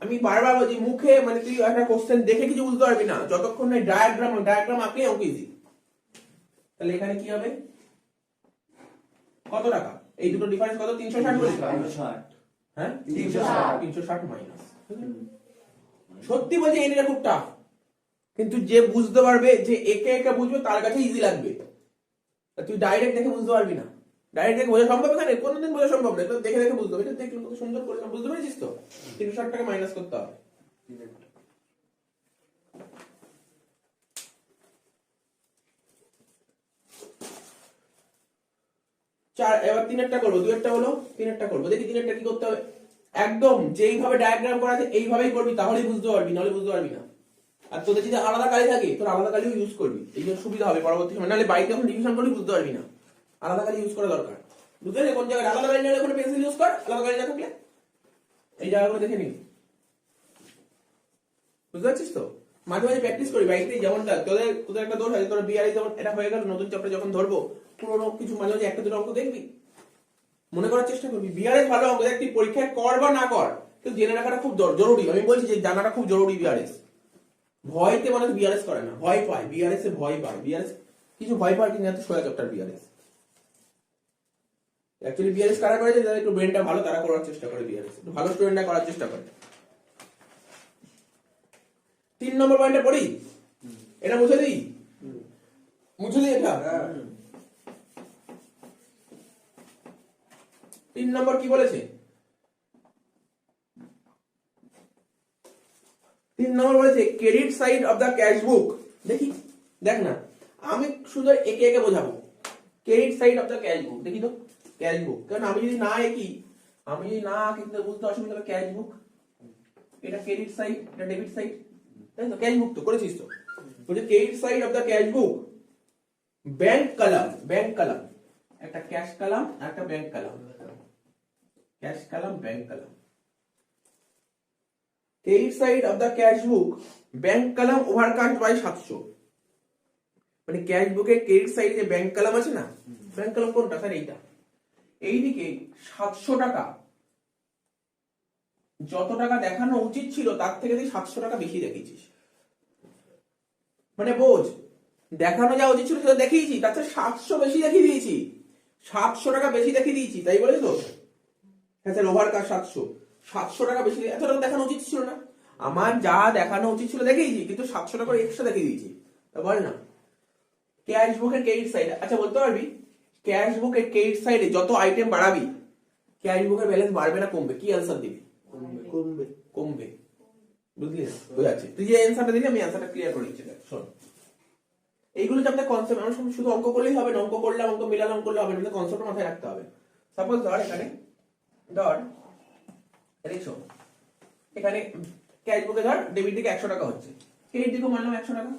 আমি বারবার বলছি, মুখে মানে তুই একটা কোশ্চেন দেখে কিছু বুঝতে পারবি না যতক্ষণ না ডায়াগ্রাম আঁকলে অঙ্ক ইজি। তাহলে এখানে কি হবে? কত টাকা? এই দুটো ডিফারেন্স কত? 360 বলেছি। হ্যাঁ 360 মাইনাস। সত্যি বলছি এটা খুব টাফ, কিন্তু যে বুঝতে পারবে, যে একে একে বুঝবে, তার কাছে ইজি লাগবে। তুই ডাইরেক্ট দেখে বুঝতে পারবি না। ডাইরেক্ট দেখে বোঝা সম্ভব না, কোনোদিন বোঝা সম্ভব না। দেখে দেখে বুঝতে হবে। এটা দেখলে কত সুন্দর করে বুঝতে পেরেছিস তো? 360 টাকা মাইনাস করতে হবে। এবার 3-এরটা করবো, 2-এরটা হলো, 3-এরটা করবো। দেখি 3-এরটা কি করতে হবে। একদম যেইভাবে ডায়াগ্রাম করা আছে এইভাবেই করবি, তাহলেই বুঝতে পারবি, নাহলে বুঝতে পারবি না। আর তোদের যদি আলাদা কালি থাকে, তোর আলাদা কালিও ইউজ করবি, এই জন্য সুবিধা হবে পরবর্তী সময়। নাহলে বাড়িতে যখন রিভিশন করবি বুঝতে পারবি না। আলাদা কালি ইউজ করা দরকার। বুঝতে পারলি? কোন জায়গায় আলাদা কালি না থাকলে পেন্সিল ইউজ কর, আলাদা কালি না থাকলে এই জায়গাগুলো দেখে নিবি। বুঝতে পারছিস তো? মাঝে মাঝে প্র্যাকটিস করি বাড়িতে। যেমন তোদের একটা দোষ আছে, তোর বিআরএস যেমন এটা হয়ে গেল, নতুন চ্যাপ্টার যখন ধরবো পুরোনো কিছু মাঝে মাঝে একটা দুটো অঙ্ক দেখবি, মনে করার চেষ্টা করবি। বিআরএস ভালো অঙ্ক দেখ, তুই পরীক্ষায় কর বা না কর, কিন্তু জেনে রাখাটা খুব জরুরি। আমি বলছি যে জানাটা খুব জরুরি। বিআরএস ভয়তে মানুষ বিআরএস করে না, ভয় পায়। বিআরএস এ ভয় পায়, বিআরএস কিছু ভয় পায়, কিন্তু এত সোজা চ্যাপ্টার বিআরএস। অ্যাকচুয়ালি বিআরএস কারা করে, যাদের একটু ব্রেনটা ভালো তারা করার চেষ্টা করে। বিআরএস একটু ভালো স্টুডেন্টরা করার চেষ্টা করে। 3 নম্বর পয়েন্টে পড়ি, এটা মুছে দিই, মুছে দিই এটা। 3 নম্বর কি বলেছে? 3 নম্বর বলেছে credit side of the cash বুক। দেখি, দেখ না, আমি শুধু একে একে বোঝাবো। Credit side of the cash বুক, দেখি তো ক্যাশ বুক। কারণ আমি যদি না আঁকি কিন্তু বুঝতে অসুবিধা হবে। ক্যাশ বুক, এটা ক্রেডিট সাইড, এটা ডেবিট সাইড, তাই তো? ক্যাশ বুক তো করেছিস তো? বলছে credit side of the cash book, bank column, একটা ক্যাশ কলাম, একটা bank column, cash column, bank column. Credit side of the cash book, bank column overcast by 700। মানে ক্যাশ বুকের ক্রেডিট সাইডে যে ব্যাংক কলাম আছে না, ব্যাংক কলাম কোনটা sir? এইটা। এইদিকে 700 টাকা, যত টাকা দেখানো উচিত ছিল তার থেকে তুই 700 টাকা বেশি দেখিয়েছিস। মানে বোঝ, দেখানো যা উচিত ছিল সেটা দেখিয়েছি, তার থেকে 700 বেশি দেখিয়ে দিয়েছি। 700 টাকা বেশি দেখিয়ে দিয়েছি, তাই বলে তো? হ্যাঁ স্যার, ওভারকাস্ট 700 টাকা বেশি, এত টাকা দেখানো উচিত ছিল না। আমার যা দেখানো উচিত ছিল দেখিয়েছি, কিন্তু 700 টাকা এক্সট্রা দেখিয়ে দিয়েছি। তা বল না, ক্যাশ বুকের ক্রেডিট সাইড, আচ্ছা বলতে পারবি ক্যাশ বুকের ক্রেডিট সাইডে যত আইটেম বাড়াবি ক্যাশ বুকের ব্যালেন্স বাড়বে না কমবে? কি অ্যান্সার দিবি? কমবে। বুঝলি? বুঝাচ্ছি? তুই যে অ্যান্সারটা দিলি, আমি অ্যান্সারটা ক্লিয়ার করে দিচ্ছি। শোন, এইগুলো যে আমাদের কনসেপ্ট, আমরা শুধু অঙ্ক করলেই হবে না, অঙ্ক করলাম, অঙ্ক মিলালাম করলে হবে না, কনসেপ্ট মাথায় রাখতে হবে। সাপোজ ধর এখানে দেখছো, এখানে ক্যাশ বুকে ধর ডেবিট দিকে 100 টাকা হচ্ছে, ক্রেডিট দিকে মানলাম 100 টাকা,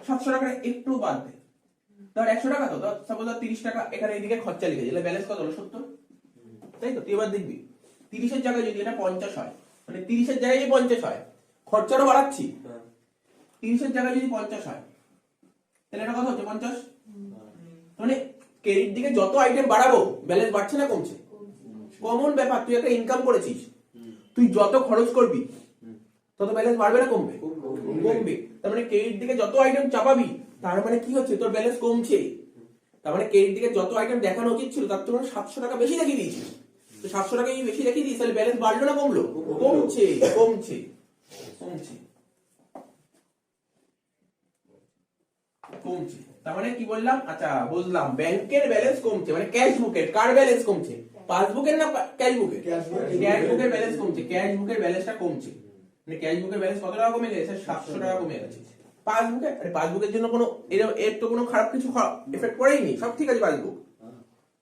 700 টাকা একটু বাদ দে, ধর 100 টাকা তো, সাপোজ ধর 30 টাকা এখানে এইদিকে খরচা লিখে দিলে, ব্যালেন্স কত হলো? 70, তাই তো? তুই এবার দেখবি 30 এর জায়গায় যদি এটা 50 হয়, মানে 30 এর জায়গায় 50 হয়, খরচাটা বাড়াচ্ছি, 30 এর জায়গায় যদি 50 হয়, তাহলে এটা কত হচ্ছে? 50। মানে ক্রেডিট দিকে যত আইটেম বাড়াবো ব্যালেন্স বাড়ছে না কমছে? কমন ব্যাপার। তুই একটা ইনকাম করেছিস, তুই যত খরচ করবি তত ব্যালেন্স বাড়বে না কমবে? কমবে। তার মানে ক্রেডিট দিকে যত আইটেম চাপাবি, তার মানে কি হচ্ছে? তোর ব্যালেন্স কমছে। তার মানে ক্রেডিট দিকে যত আইটেম দেখানো উচিত ছিল তার তুলনায় 700 টাকা বেশি দেখিয়ে দিয়েছিস। তো 700 টাকা যদি বেশি রেখে দিই তাহলে ব্যালেন্স বাড়লো না কমলো? কমছে কমছে কমছে কমছে। তার মানে কি বললাম? আচ্ছা বুঝলাম, ব্যাংকের ব্যালেন্স কমছে মানে ক্যাশ বুকের। কার ব্যালেন্স কমছে? পাসবুকের না ক্যাশ বুকের? ক্যাশ বুকের ব্যালেন্স কমছে, ক্যাশ বুকের ব্যালেন্সটা কমছে। মানে ক্যাশ বুকের ব্যালেন্স কত টাকা কমে গেছে? 700 টাকা কমে গেছে। পাসবুকে, আরে পাসবুকের জন্য কোনো এর তো কোনো খারাপ কিছু এফেক্ট পড়েইনি, সব ঠিক আছে পাসবুক।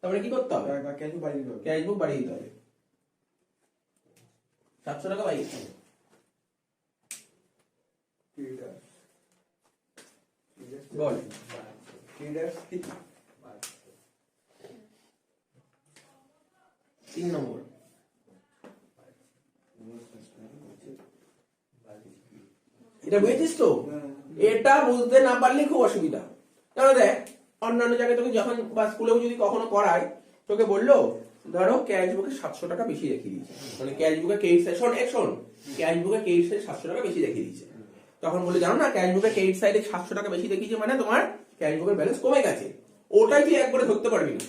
তারপরে কি করতে হবে? ক্যাশ বুক বাড়িয়ে দিতে হবে, 700 টাকা বাড়িয়ে দিতে হবে। বল 3 নম্বর। এটা বুঝেছিস তো? এটা বুঝতে না পারলে খুব অসুবিধা। কারণ দেখ, অন্যান্য জায়গায় তোকে যখন বা স্কুলেও যদি কখনো করায়, তোকে বললো ধরো ক্যাশ বুকে 700 টাকা বেশি রেখে দিয়েছে, মানে ক্যাশ বুকে ক্রেডিট সাইড, শোন ক্যাশ বুকে ক্রেডিট সাইড 700 টাকা বেশি রেখে দিয়েছে। তখন বলে জানো না, ক্যাশ বুকে ক্রেডিট সাইডে 700 টাকা বেশি দেখিয়েছে মানে তোমার ক্যাশ বুকের ব্যালেন্স কমে গেছে। ওটাই তুই একবারে ধরতে পারবি না,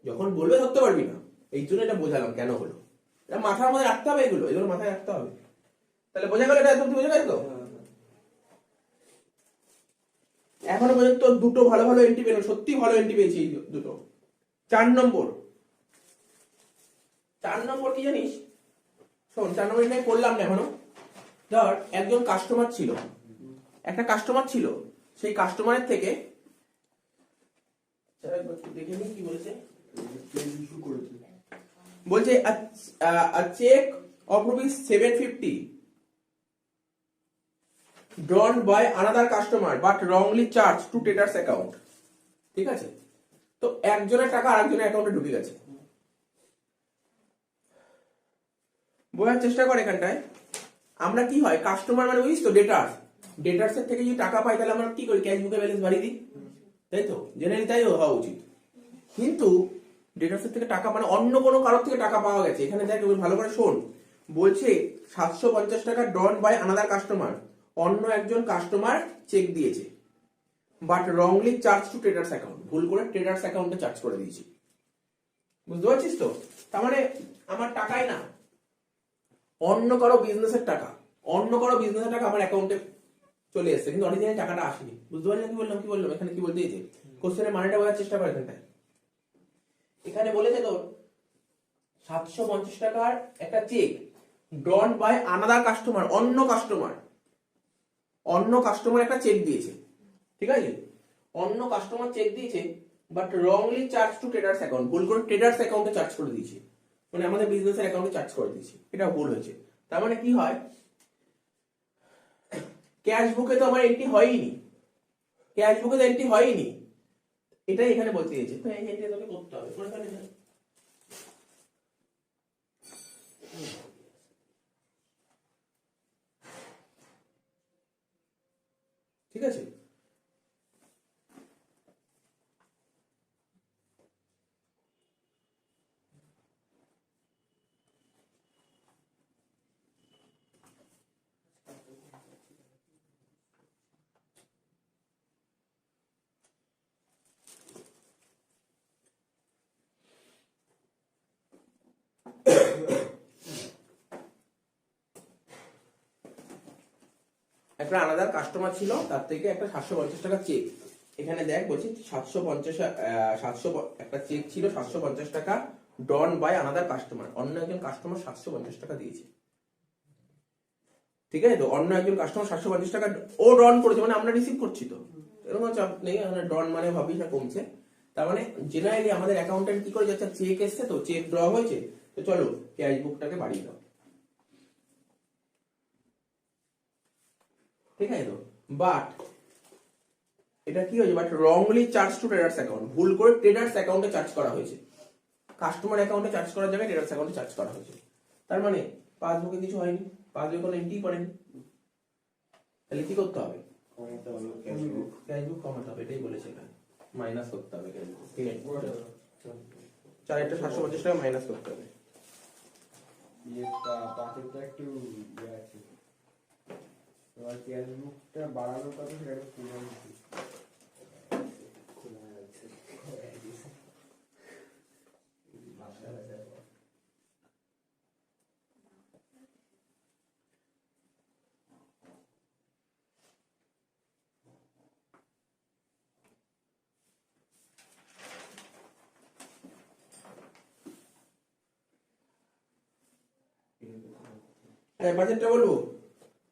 যখন বলবে ধরতে পারবি না। এই জন্য এটা বোঝালাম কেন হলো। এটা মাথার মধ্যে রাখতে হবে, এগুলো মাথায় রাখতে হবে। তাহলে বোঝা গেল? এটা একদম বোঝা গেল তো? এখনো পর্যন্ত দুটো ভালো ভালো এন্ট্রি পেলাম, সত্যি ভালো এন্ট্রি পেয়েছি এই দুটো। 4 নম্বর কি জানিস? শোন, 4 নম্বর এখানে করলাম না এখনো। ধর একজন কাস্টমার ছিল, একটা কাস্টমার ছিল, সেই কাস্টমারের থেকে দেখে নিই কি বলছে। বলছে cheque of rupees 750 drawn by another customer but wrongly charged to trader's account। ঠিক আছে, তো একজনের টাকা আরেকজনের অ্যাকাউন্টে ঢুকে গেছে। বোঝার চেষ্টা কর এখানটায়। আমরা কি হয়, কাস্টমার মানে বুঝিস তো ডেটার্স এর থেকে যদি টাকা পাই তাহলে আমরা কি করি? ক্যাশ বুকে ব্যালেন্স বাড়িয়ে দিই, তাই তো? জেনারেলি তাই হওয়া উচিত। কিন্তু ডেটার্স এর থেকে টাকা মানে অন্য কোনো কারোর থেকে টাকা পাওয়া গেছে। এখানে দেখ ভালো করে শোন, বলছে 750 টাকা ড্রন বাই আনাদার কাস্টমার, অন্য একজন কাস্টমার চেক দিয়েছে, but wrongly charge to traders account, ভুল করে ট্রেডার্স অ্যাকাউন্টে চার্জ করে দিয়েছি। বুঝতে পারছিস তো? তার মানে আমার টাকাই না, অন্য কারো বিজনেসের টাকা আমার অ্যাকাউন্টে চলে এসেছে, কিন্তু অরিজিনাল টাকাটা আসেনি। বুঝতে পারলি না কি বললাম? এখানে কি বলতে দিয়েছে? কোশ্চেনের মানেটা বোঝার চেষ্টা করে। এখানে বলেছে তোর 750 টাকার একটা cheque drawn by another customer, অন্য কাস্টমার একটা চেক দিয়েছে, ঠিক আছে? অন্য কাস্টমার চেক দিয়েছে, but wrongly charge to traders account, ভুল করে ট্রেডার্স অ্যাকাউন্টে চার্জ করে দিয়েছে, মানে আমাদের বিজনেসের অ্যাকাউন্টে চার্জ করে দিয়েছে। এটা ভুল হয়েছে। তার মানে কি হয়, ক্যাশ বুকে তো আমার এন্ট্রি হয়নি, এটাই এখানে বলতে দিয়েছে। তো এই এন্ট্রি তোকে করতে হবে, করে ফেলে না। ঠিক আছে? একটা আলাদা কাস্টমার ছিল, তার থেকে একটা 750 টাকা চেক, এখানে দেখ বলছি 750 একটা চেক ছিল 750 টাকা ডন বাই আনাদার কাস্টমার, অন্য একজন কাস্টমার 750 টাকা দিয়েছে। ঠিক আছে তো? অন্য একজন কাস্টমার 750 টাকা ও ডন করেছে, মানে আমরা রিসিভ করছি তো, এরকম চাপ নেই। আমরা ডন মানে ভাবি না কমছে। তার মানে জেনারেলি আমাদের অ্যাকাউন্টেন্ট কি করে যাচ্ছে, চেক এসছে তো, চেক ড্র হয়েছে, তো চলো ক্যাশ বুকটাকে বাড়িয়ে দাও। ঠিক আছে তো? বাট এটা কি হয়েছে, but wrongly charge to traders account, ভুল করে ট্রেডার্স অ্যাকাউন্টে চার্জ করা হয়েছে। কাস্টমার অ্যাকাউন্টে চার্জ করার জায়গায় ট্রেডার্স অ্যাকাউন্টে চার্জ করা হয়েছে। তার মানে পাসবুকে কিছু হয়নি, পাসবুকে কোনো এন্ট্রি করেনি। তাহলে কি করতে হবে? ক্যাশ বুক কমাতে হবে, এটাই বলেছে এখানে, মাইনাস করতে হবে ক্যাশ বুক। ঠিক আছে, 750 টাকা মাইনাস করতে হবে। একটু আছে, তোমার ক্যাশ বুকটা বাড়ানোর কথা সেটা খোলা আছে। বাজেটটা বলবো,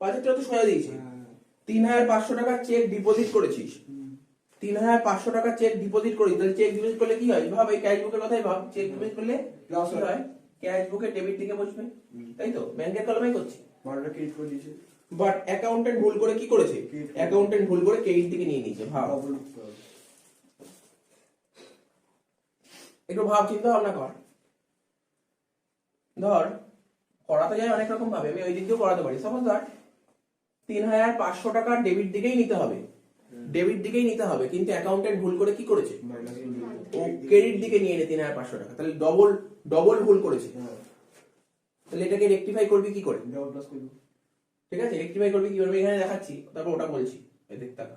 বাজেটটা তো সোজা দিয়েছি। 3,500 টাকা চেক ডিপোজিট করেছিস, 3,500 টাকা চেক ডিপোজিট করিস, তাহলে চেক ডিপোজিট করলে কি হয়? ভাব এই ক্যাশ বুকের কথাই ভাব, চেক ডিপোজিট করলে লস কি হয়? ক্যাশ বুকে ডেবিট দিকে বসবে, তাই তো? ব্যাংকের কলমেই করছি, মালটা ক্রেডিট করে দিয়েছে। বাট অ্যাকাউন্টেন্ট ভুল করে কি করেছে? Credit। অ্যাকাউন্টেন্ট ভুল করে ক্রেডিট দিকে নিয়ে নিয়েছে। ভাব, ডবল করতে হবে। একটু ভাব, চিন্তা ভাবনা কর। ধর করাতে যায় অনেক রকম ভাবে, আমি ওই দিক দিয়েও করাতে পারি। সাপোজ ধর 3,500 টাকা ডেবিট দিকেই নিতে হবে, ডেবিট দিকেই নিতে হবে, কিন্তু অ্যাকাউন্টেন্ট ভুল করে কি করেছে? মাইনাস করে দিয়েছে। ও ক্রেডিট দিকে নিয়ে নে 3,500 টাকা, তাহলে ডবল ডবল ভুল করেছে। হ্যাঁ, তাহলে এটাকে রেকটিফাই করবি কি করে? ডবল প্লাস করবো। ঠিক আছে, রেকটিফাই করবি কি করবি এখানে দেখাচ্ছি, তারপর ওটা বলছি। এই দেখ টাকা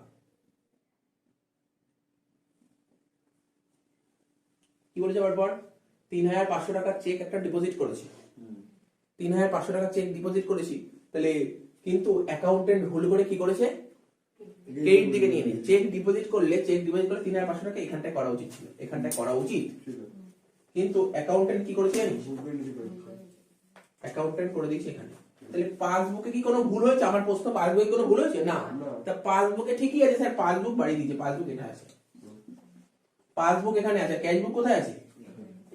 কি বলেছে আবার পর? 3,500 টাকার চেক একটা ডিপোজিট করেছি, 3,500 টাকার চেক ডিপোজিট করেছি, তাহলে কিন্তু অ্যাকাউন্টেন্ট ভুল করে কি করেছে? ক্রেডিট দিকে নিয়ে নিয়েছে। চেক ডিপোজিট করলে 3,500 টাকা এখানটায় করা উচিত ছিল, এখানটায় করা উচিত, ঠিক আছে। কিন্তু অ্যাকাউন্টেন্ট কি করেছে জানিস? ভুল করে নিজে করে দিয়েছে। অ্যাকাউন্টেন্ট করে দিয়েছে এখানে। তাহলে পাসবুকে কি কোনো ভুল হয়েছে? আমার প্রশ্ন, পাসবুকে কোনো ভুল হয়েছে? না। না। তা পাসবুকে ঠিকই আছে স্যার, পাসবুক বাড়িয়ে দিয়েছে, পাসবুক এখানে আছে, পাসবুক এখানে আছে, ক্যাশবুক কোথায় আছে?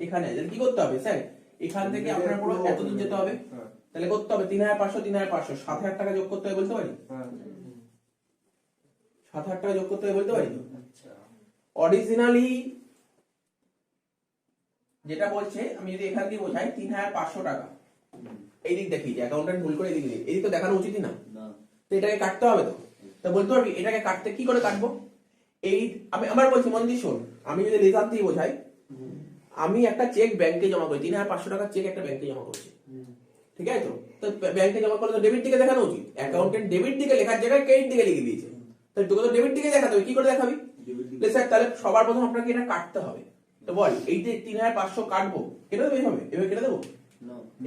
এখানে আছে। তাহলে কি করতে হবে স্যার? এখান থেকে আপনার পুরো এত দূর যেতে হবে, হ্যাঁ, তাহলে করতে হবে 3,500 3,500 7,000 টাকা যোগ করতে হবে, বলতে পারি? হ্যাঁ। 7,000 টাকা যোগ করতে হবে, বলতে পারি? আচ্ছা। অরিজিনালি যেটা বলছে, আমি যদি এখান দিয়ে বোঝাই 3,500 টাকা, এই দিক দেখিয়েছি, অ্যাকাউন্টেন্ট ভুল করে এদিকে এদিক তো দেখানো উচিতই না, না। তো এটাকে কাটতে হবে। তো তা বলতে পারবি এটাকে কাটতে কি করে কাটবো? এই আমি আমার বলছি, মন দিয়ে শোন, আমি যদি লেজার দিয়ে বোঝাই, আমি একটা চেক ব্যাংকে জমা করি, 3,500 টাকার চেক একটা ব্যাংকে জমা করছি, ঠিক আছে? তো ব্যাংকে জমা করলে তো ডেবিট দিকে দেখানো উচিত, অ্যাকাউন্টেন্ট ডেবিট দিকে লেখার জায়গায় ক্রেডিট দিকে লিখে দিয়েছে, তাহলে তোকে তো ডেবিট দিকে দেখাতে হবে, কি করে দেখাবি? স্যার তাহলে সবার প্রথম আপনাকে এটা কাটতে হবে। তো বল, এই যে 3,500 কাটবো, কেটে দেবো এইভাবে, এভাবে কেটে দেবো?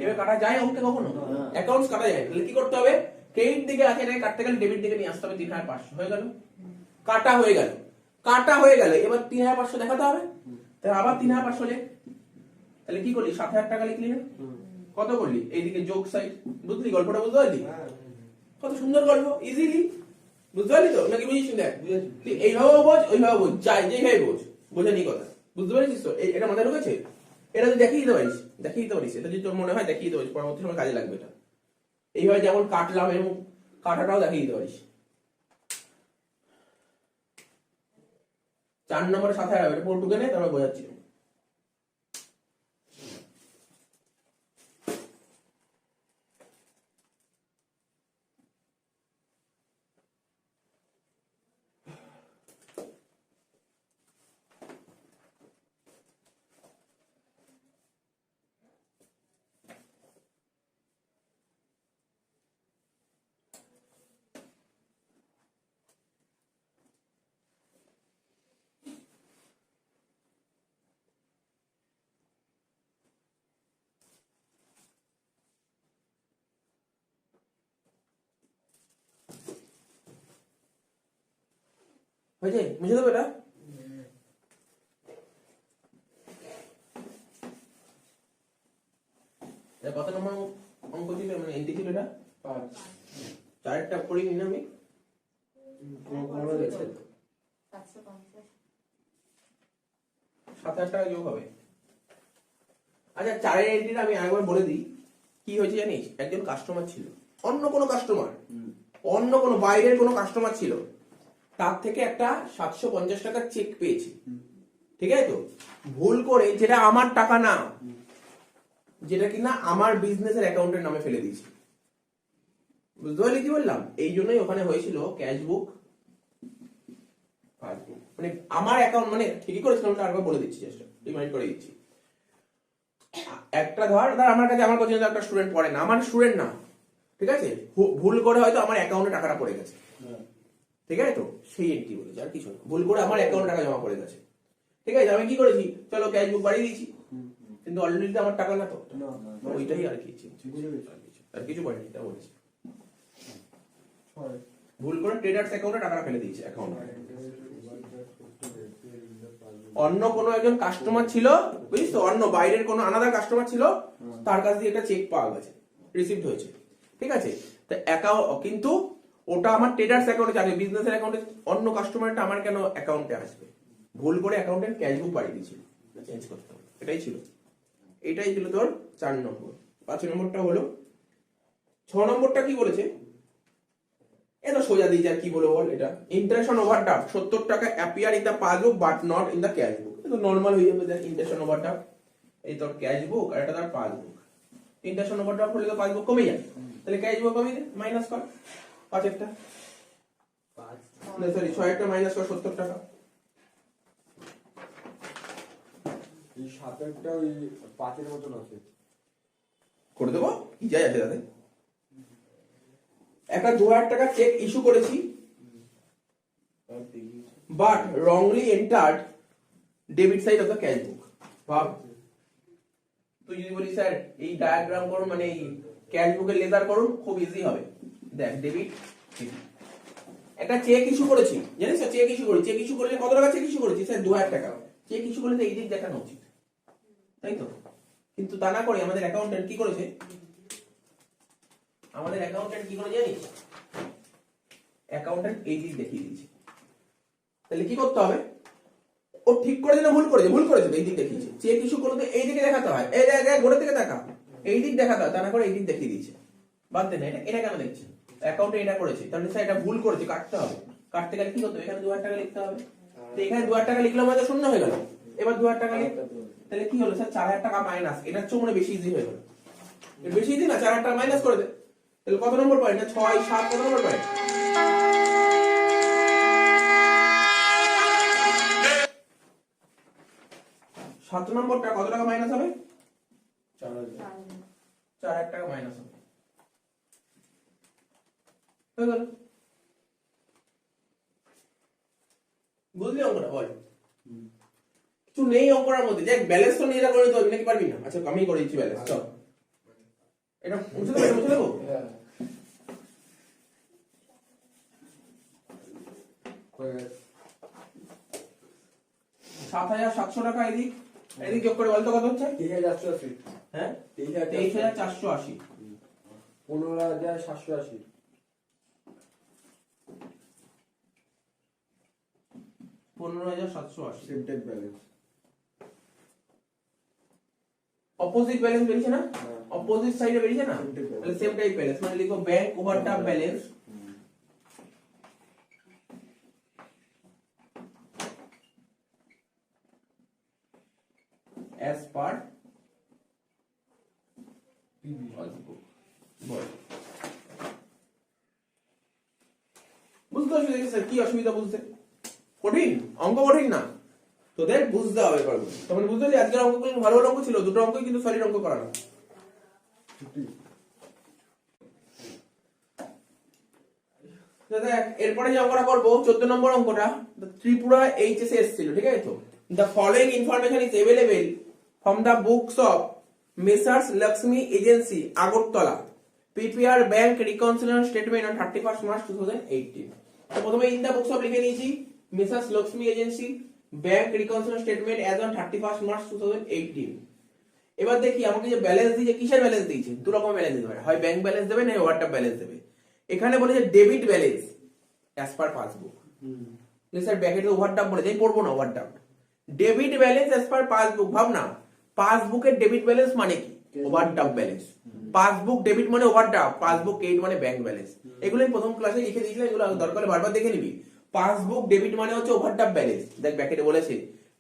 এভাবে কাটা যায় অঙ্কে কখনো? অ্যাকাউন্টস কাটা যায়, তাহলে কি করতে হবে? ক্রেডিট দিকে আছে, এটাকে কাটতে গেলে ডেবিট দিকে নিয়ে আসতে হবে। 3,500 হয়ে গেল, কাটা হয়ে গেল, কাটা হয়ে গেল। এবার 3,500 দেখাতে হবে, তাহলে আবার 3,500 লেখ। তাহলে কি করলি? 7,000 টাকা লিখলি না? কত করলি? এইদিকে যোগ সাইড, বুঝলি গল্পটা? বুঝতে পারলি? কত সুন্দর গল্প, ইজিলি বুঝতে পারলি তো নাকি? বুঝিস? দেখ তুই এইভাবেও বোঝ, ওইভাবে বোঝ, যাই যেভাবে বোঝ, বোঝা নি কথা, বুঝতে পারছিস তো? এটা মাথায় ঢুকেছে? এটা তুই দেখিয়ে দিতে পারিস, দেখিয়ে দিতে পারিস, এটা যদি তোর মনে হয় দেখিয়ে দিতে পারিস, পরবর্তী সময় কাজে লাগবে এটা। এইভাবে যেমন কাটলাম, এবং কাটাটাও দেখিয়ে দিতে পারিস। 4 নম্বরে 7,000 হবে, এটা পুরো টুকে নে, তারপর বোঝাচ্ছি। হয়েছে? বুঝে দেবো এটা? এটা কত নম্বর অঙ্ক ছিল, মানে এন্ট্রি ছিল এটা? 5। 4টা করিনি না আমি? কোনো গেছে। 7,000 টাকা যোগ হবে। আচ্ছা, 4 এর এন্ট্রিটা আমি আরেকবার বলে দিই। কি হয়েছে জানিস? একজন কাস্টমার ছিল, অন্য কোনো কাস্টমার, অন্য কোনো বাইরের কোনো কাস্টমার ছিল, তার থেকে একটা 750 টাকার চেক পেয়েছি, ঠিক আছে? তো ভুল করে, যেটা আমার টাকা না, যেটা কিনা আমার বিজনেসের অ্যাকাউন্টের নামে ফেলে দিয়েছি, বুঝতে পারলি কি বললাম? এই জন্যই ওখানে হয়েছিল ক্যাশবুক পাসবুক, মানে আমার অ্যাকাউন্ট, মানে ঠিকই করেছিলাম, আরেকবার বলে দিচ্ছি, চেষ্টা রিমাইন্ড করে দিচ্ছি। একটা ধর আমার কাছে, আমার কাছে একটা স্টুডেন্ট পড়ে না, আমার স্টুডেন্ট না, ঠিক আছে? ভুল করে হয়তো আমার অ্যাকাউন্টে টাকাটা পড়ে গেছে, ঠিক আছে? তো সেই এন্ট্রি বলেছে, আর কিছু না, ভুল করে আমার অ্যাকাউন্টে টাকা জমা পড়ে গেছে, ঠিক আছে? আমি কি করেছি? চলো ক্যাশবুক বাড়িয়ে দিয়েছি, কিন্তু অলরেডি আমার টাকা না, তো ওইটাই আর কি, আর কিছু করেনি, তা বলেছি। ভুল করে ট্রেডার্স অ্যাকাউন্টে টাকা ফেলে দিয়েছে, অ্যাকাউন্ট অন্য কোনো একজন কাস্টমার ছিল, বুঝিস তো? অন্য বাইরের কোনো আলাদা কাস্টমার ছিল, তার কাছ দিয়ে একটা চেক পাওয়া গেছে, রিসিভড হয়েছে, ঠিক আছে? তো অ্যাকাউন্ট কিন্তু ওটা আমার ট্রেডার্স অ্যাকাউন্টে যাবে, বিজনেসের অ্যাকাউন্টে অন্য কাস্টমারটা আমার কেন অ্যাকাউন্টে আসবে? ভুল করে অ্যাকাউন্টের ক্যাশবুক বাড়িয়ে দিয়েছিল, চেঞ্জ করতে হবে। এটাই ছিল তোর 4 নম্বর। 5 নম্বরটা হলো, 6 নম্বরটা কি বলেছে? এটা সোজা দিয়ে যা, কি বলে বল এটা, ইন্টারেস্ট অন ওভারড্রাফট 70 টাকা appear in the passbook but not in the cash book. এটা নরমাল হয়ে যাবে, দেখ ইন্টারেস্ট অন ওভারড্রাফট, এই তোর ক্যাশ বুক আর এটা তার পাসবুক। ইন্টারেস্ট অন ওভারড্রাফট হলে তো পাসবুক কমে যায়, তাহলে ক্যাশ বুক কমিয়ে দে, মাইনাস কর 5 একটা, না সরি 6 একটা মাইনাস কর 70 টাকা। এই 7-টা ওই 5-এর মতন আছে, করে দেবো, কি যায় আছে তাতে। একটা 2000 টাকা চেক ইস্যু করেছি, but wrongly entered debit side of the cash বুক। ভাব, তুই যদি বলিস স্যার এই ডায়াগ্রাম করুন, মানে এই ক্যাশ বুকের লেজার করুন, খুব ইজি হবে। দেখ ডেবিট, একটা চেক ইস্যু করেছি, জানিস চেক ইস্যু করি, চেক ইস্যু করলে কত টাকা চেক ইস্যু করেছি স্যার? 2000 টাকা। চেক ইস্যু করলে তো এই দিক দেখানো উচিত, তাই তো? কিন্তু তা না করে আমাদের অ্যাকাউন্টেন্ট কি করেছে? জানিস, অ্যাকাউন্টেন্ট এই দিক দেখিয়ে দিয়েছে। তাহলে কি করতে হবে? ও ঠিক করেছে না ভুল করেছে? ভুল করেছে, এই দিক দেখিয়েছে। চেক ইস্যু করলে এই দিকে দেখাতে হয়, এই দেখ গোড়ের দিকে দেখা, এই দিক দেখাতে হয়, তা না করে এই দিক দেখিয়ে দিয়েছে। বাদ দে না, এটা কেন দেখছে? অ্যাকাউন্টে এটা করেছে, তাহলে স্যার এটা ভুল করেছে, কাটতে হবে। কাটতে গেলে কি করতে হবে? এখানে 2000 টাকা লিখতে হবে। তো এখানে 2000 টাকা লিখলাম, হয়তো শূন্য হয়ে গেল। এবার 2000 টাকা লিখ, তাহলে কি হলো স্যার? 4000 টাকা মাইনাস। এটার চেয়ে মনে বেশি ইজি হয়ে গেল, বেশি ইজি না? 4000 টাকা মাইনাস করে দে, তাহলে কত নম্বর পয়েন্ট? 6, 7, কত নম্বর পয়েন্ট? 7 নম্বরটা কত টাকা মাইনাস হবে? 4000 টাকা মাইনাস হবে, হয়ে গেল। বুঝলি অঙ্কটা? বল, কিছু নেই অঙ্কটার মধ্যে। দেখ ব্যালেন্স তো নিজেরা করে দিতে হবে, নাকি পারবি না? আচ্ছা আমি করে দিচ্ছি ব্যালেন্স, চল এটা মুছে দেবো, মুছে দেবো। 7700 টাকা এদিক এদিক যোগ করে বলতো কত হচ্ছে? 23,480। হ্যাঁ 23,480। 15,780। 15,780 সিমটেক ব্যালেন্স। অপোজিট ব্যালেন্স বেরিয়েছে না? অপোজিট সাইডে বেরিয়েছে না? তাহলে সেম টাইপ ব্যালেন্স, মানে লিখো bank overdraft balance as per passbook। বুঝতে অসুবিধা স্যার? কি অসুবিধা বুঝতে? কঠিন অঙ্ক, কঠিন না তোদের, বুঝতে হবে পারবো। তখন বুঝতে পারলি আজকের অঙ্কগুলো ভালো ভালো অঙ্ক ছিল, দুটো অঙ্কই কিন্তু সলিড অঙ্ক করানো। দেখ এরপরে যে অঙ্কটা করবো 14 নম্বর অঙ্কটা, ত্রিপুরা এইচএসএ এসেছিল, ঠিক আছে তো? The following information is available from the books of Messrs. Lakshmi Agency, Agartala. PPR Bank Reconciliation Statement on 31st March 2018. তো প্রথমে in the books of লিখে নিয়েছি, Messrs. Lakshmi Agency Bank Reconciliation Statement as on 31st March 2018। এবার দেখি আমাকে যে balance দিয়েছে, কিসের ব্যালেন্স দিয়েছে? দু রকম ব্যালেন্স দিতে পারে, হয় ব্যাংক ব্যালেন্স দেবে না ওভারড্রাফট ব্যালেন্স দেবে। এখানে বলেছে debit balance as per passbook. Sir ব্যাকেটে ওভারড্রাফট বলেছে, আমি পড়বো না overdraft. Debit balance as per passbook, ভাব না, পাসবুকের ডেবিট ব্যালেন্স মানে কি? Overdraft balance. পাসবুক ডেবিট মানে ওভারড্রাফট, পাসবুক ক্রেডিট মানে ব্যাংক ব্যালেন্স। এগুলো আমি প্রথম ক্লাসে লিখে দিয়েছিলাম, এগুলো দরকার হলে বারবার দেখে নিবি। পাসবুক ডেবিট মানে হচ্ছে ওভারড্রাফট ব্যালেন্স, দেখ ব্যাকেটে বলেছে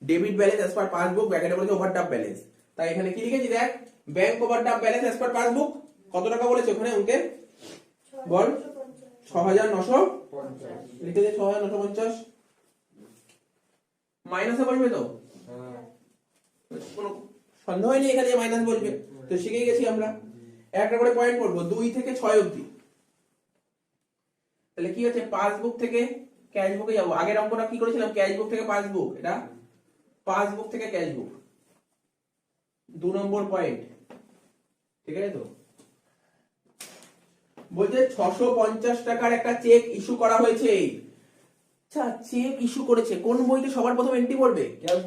debit balance as per passbook, ব্যাকেটে বলেছে ওভারড্রাফট ব্যালেন্স। তাই এখানে কি লিখেছি দেখ, bank overdraft balance as per passbook কত টাকা বলেছে ওখানে অঙ্কে? বল 6,950 লিখে দে, 6,950 মাইনাসে বসবে তো? কোনো সন্দেহ নেই এখানে মাইনাস বসবে, তো শিখে গেছি আমরা। একটা করে পয়েন্ট করবো 2 থেকে 6 অবধি। তাহলে কি হচ্ছে? পাসবুক থেকে ক্যাশ বুকে যাবো। আগের অঙ্কটা কি করেছিলাম? ক্যাশ বুক থেকে পাসবুক, এটা পাসবুক থেকে ক্যাশ বুক, 2 নম্বর পয়েন্ট, ঠিক আছে তো? বলছে 650 টাকার একটা চেক ইস্যু করা হয়েছে। আচ্ছা চেক ইস্যু করেছে, কোন বইতে সবার প্রথম এন্ট্রি পড়বে? ক্যাশ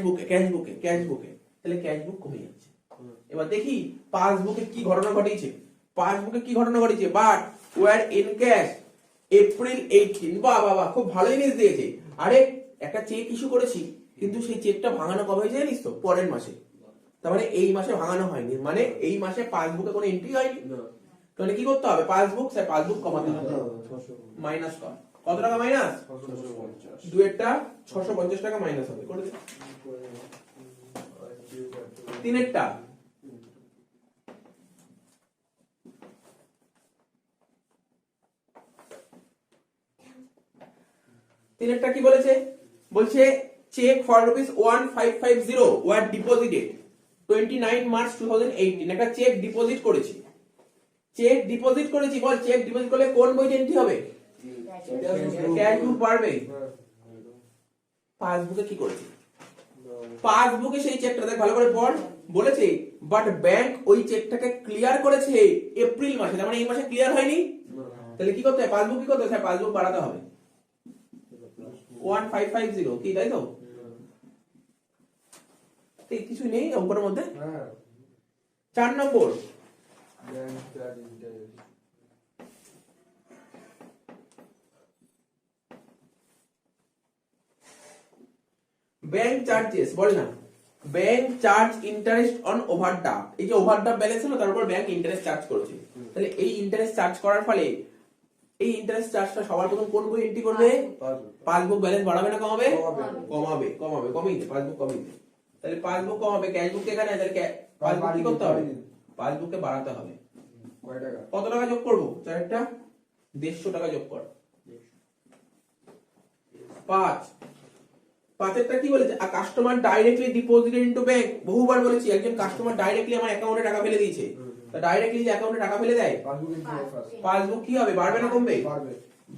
বুকে। তাহলে ক্যাশ বুক কমে যাচ্ছে। এবার দেখি পাসবুকে কি ঘটনা ঘটেছে। পাসবুকে কি ঘটনা ঘটেছে, but were in cash April 18। বাহ বাহ বাহ, খুব ভালো জিনিস দিয়েছে। আরে একটা চেক ইস্যু করেছি, কিন্তু সেই চেকটা ভাঙানো কবে হয়েছে জানিস তো? পরের মাসে। তার মানে এই মাসে ভাঙানো হয়নি, মানে এই মাসে পাসবুকে কোনো এন্ট্রি হয়নি। তাহলে কি করতে হবে, পাসবুক স্যার পাসবুক কমাতে হবে, মাইনাস কর। কত টাকা মাইনাস? 650। দুয়েরটা 650 টাকা মাইনাস হবে, করে দে। তিনেরটা তিনেরটা কি বলেছে? বলছে cheque for ₹1550 were deposited 29 March 2018। একটা চেক ডিপোজিট করেছি, চেক ডিপোজিট করেছি। বল চেক ডিপোজিট করলে কোন বইতে এন্ট্রি হবে? ক্যাশ বুক পারবে। পাসবুকে কি করেছে? পাসবুকে সেই চেকটা দেখ ভালো করে পড়, বলেছে বাট ব্যাংক ওই চেকটাকে ক্লিয়ার করেছে এপ্রিল মাসে, তার মানে এই মাসে ক্লিয়ার হয়নি। তাহলে কি করতে হবে, পাসবুক কি করতে হবে? পাসবুক বাড়াতে হবে 1550, কি তাই তো? এই কিছু নেই অঙ্কের মধ্যে। 4 নম্বর, ব্যাংক চার্জেস। বল না, bank charge interest on overdraft. এই যে ওভারড্রাফট ব্যালেন্স হলো, তার উপর ব্যাংক ইন্টারেস্ট চার্জ করেছে। তাহলে এই ইন্টারেস্ট চার্জ করার ফলে এই ইন্টারেস্ট চার্জটা সবার প্রথম কোন বই এন্ট্রি করবে? পাসবুক ব্যালেন্স বাড়াবে না কমাবে? কমাবে। কমাবে, কমিয়ে দে, পাসবুক কমিয়ে দে। তাহলে পাসবুক কমাবে, ক্যাশবুক এখানে আছে, তাহলে পাসবুক কি করতে হবে? পাসবুকে বাড়াতে হবে। কত টাকা যোগ করবো? চারটা 150 টাকা যোগ কর। 5 পাঁচেরটা কি বলেছে? Customer directly deposited into bank. বহুবার বলেছি, একজন কাস্টমার ডাইরেক্টলি আমার অ্যাকাউন্টে টাকা ফেলে দিয়েছে। তা ডাইরেক্টলি যে অ্যাকাউন্টে টাকা ফেলে দেয়, পাসবুক কি হবে? বাড়বে না কমবে?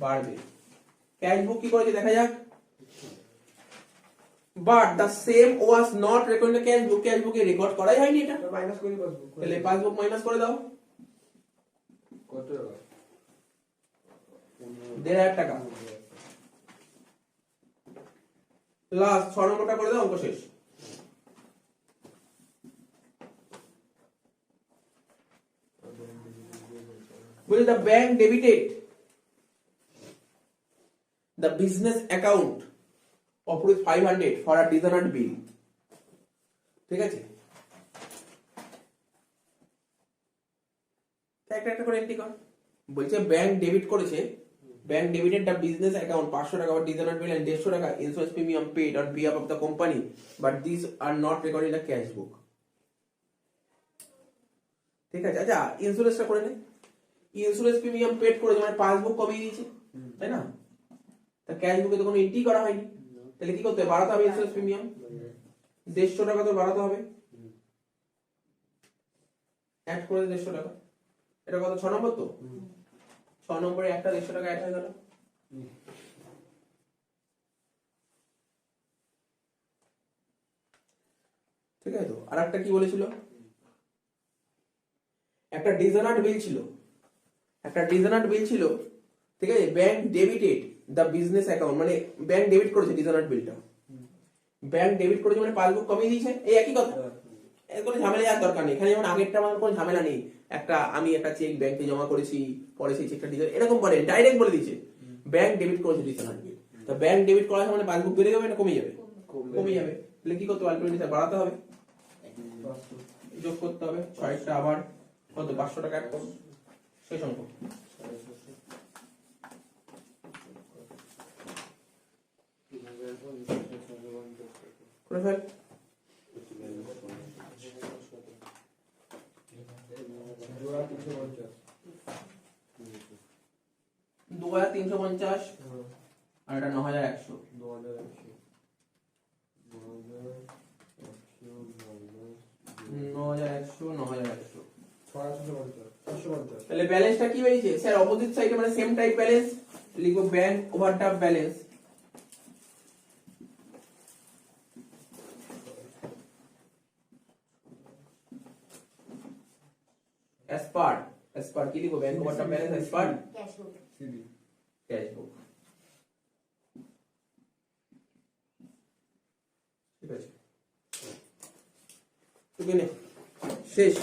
বাড়বে। ক্যাশবুক কি করেছে দেখা যাক। But the same was not record in cashbook. ক্যাশবুকে রেকর্ড করাই হয়নি এটা, মাইনাস করি পাসবুক। তাহলে পাসবুক মাইনাস করে দাও। কত টাকা? 1500 টাকা। লাস্ট 6 নম্বরটা করে দাও, অঙ্ক শেষ। বলি the bank debited the business account of ₹500 for a dishonored bill। ঠিক আছে, একটা একটা করে এন্ট্রি কর। বলছে ব্যাংক ডেবিট করেছে, bank debited the business account 500 টাকা for dishonored bill and 150 টাকা insurance premium paid on behalf of the company, but these are not recorded in the cash book। ঠিক আছে, আচ্ছা ইন্স্যুরেন্সটা করে নে। ইন্স্যুরেন্স প্রিমিয়াম পেড করেছে, মানে পাসবুক কমিয়ে দিয়েছে, তাই না? তা ক্যাশ বুকে তো কোনো এন্ট্রি করা হয়নি, তাহলে কি করতে হবে? বাড়াতে হবে ইন্স্যুরেন্স প্রিমিয়াম 150 টাকা তো বাড়াতে হবে। অ্যাড করে 150 টাকা। এটা কত? 6 নম্বর তো? 6 নম্বরে একটা 150 টাকা অ্যাড হয়ে গেল। ঠিক আছে তো? আর একটা কি বলেছিল? একটা ডিসঅনার্ড বিল ছিল, একটা ডিসঅনার্ড বিল ছিল। ঠিক আছে, bank debited the business account, মানে ব্যাংক ডেবিট করেছে ডিসঅনার্ড বিলটা। ব্যাংক ডেবিট করেছে মানে পাসবুক কমিয়ে দিয়েছে, এই একই কথা। এর কোনো ঝামেলা যাওয়ার দরকার নেই। এখানে যেমন আগেরটা আমার কোনো ঝামেলা নেই, আমি একটা চেক ব্যাংকে জমা করেছি, পরে সেই চেকটা ডিসঅনার্ড, এরকম বলে ডাইরেক্ট বলে দিয়েছে ব্যাংক ডেবিট করেছে ডিসঅনার্ড বিল। তো ব্যাংক ডেবিট করার মানে পাসবুক বেড়ে যাবে না কমে যাবে? কমে যাবে। তাহলে কি করতে হবে? বাড়াতে হবে, যোগ করতে হবে 6টা, আবার কত? 500 টাকা অ্যাড করো, শেষ অঙ্ক। করে ফেল। 2350 আর এটা 9100। 9100 তাহলে ব্যালেন্সটা কি বেরিয়েছে স্যার? অপোজিট সাইডে মানে সেম টাইপ ব্যালেন্স লিখবো, bank overdraft balance. as per কি লিখবো? Bank overdraft balance as per cash book. Cash বুক। ঠিক আছে, শেষ।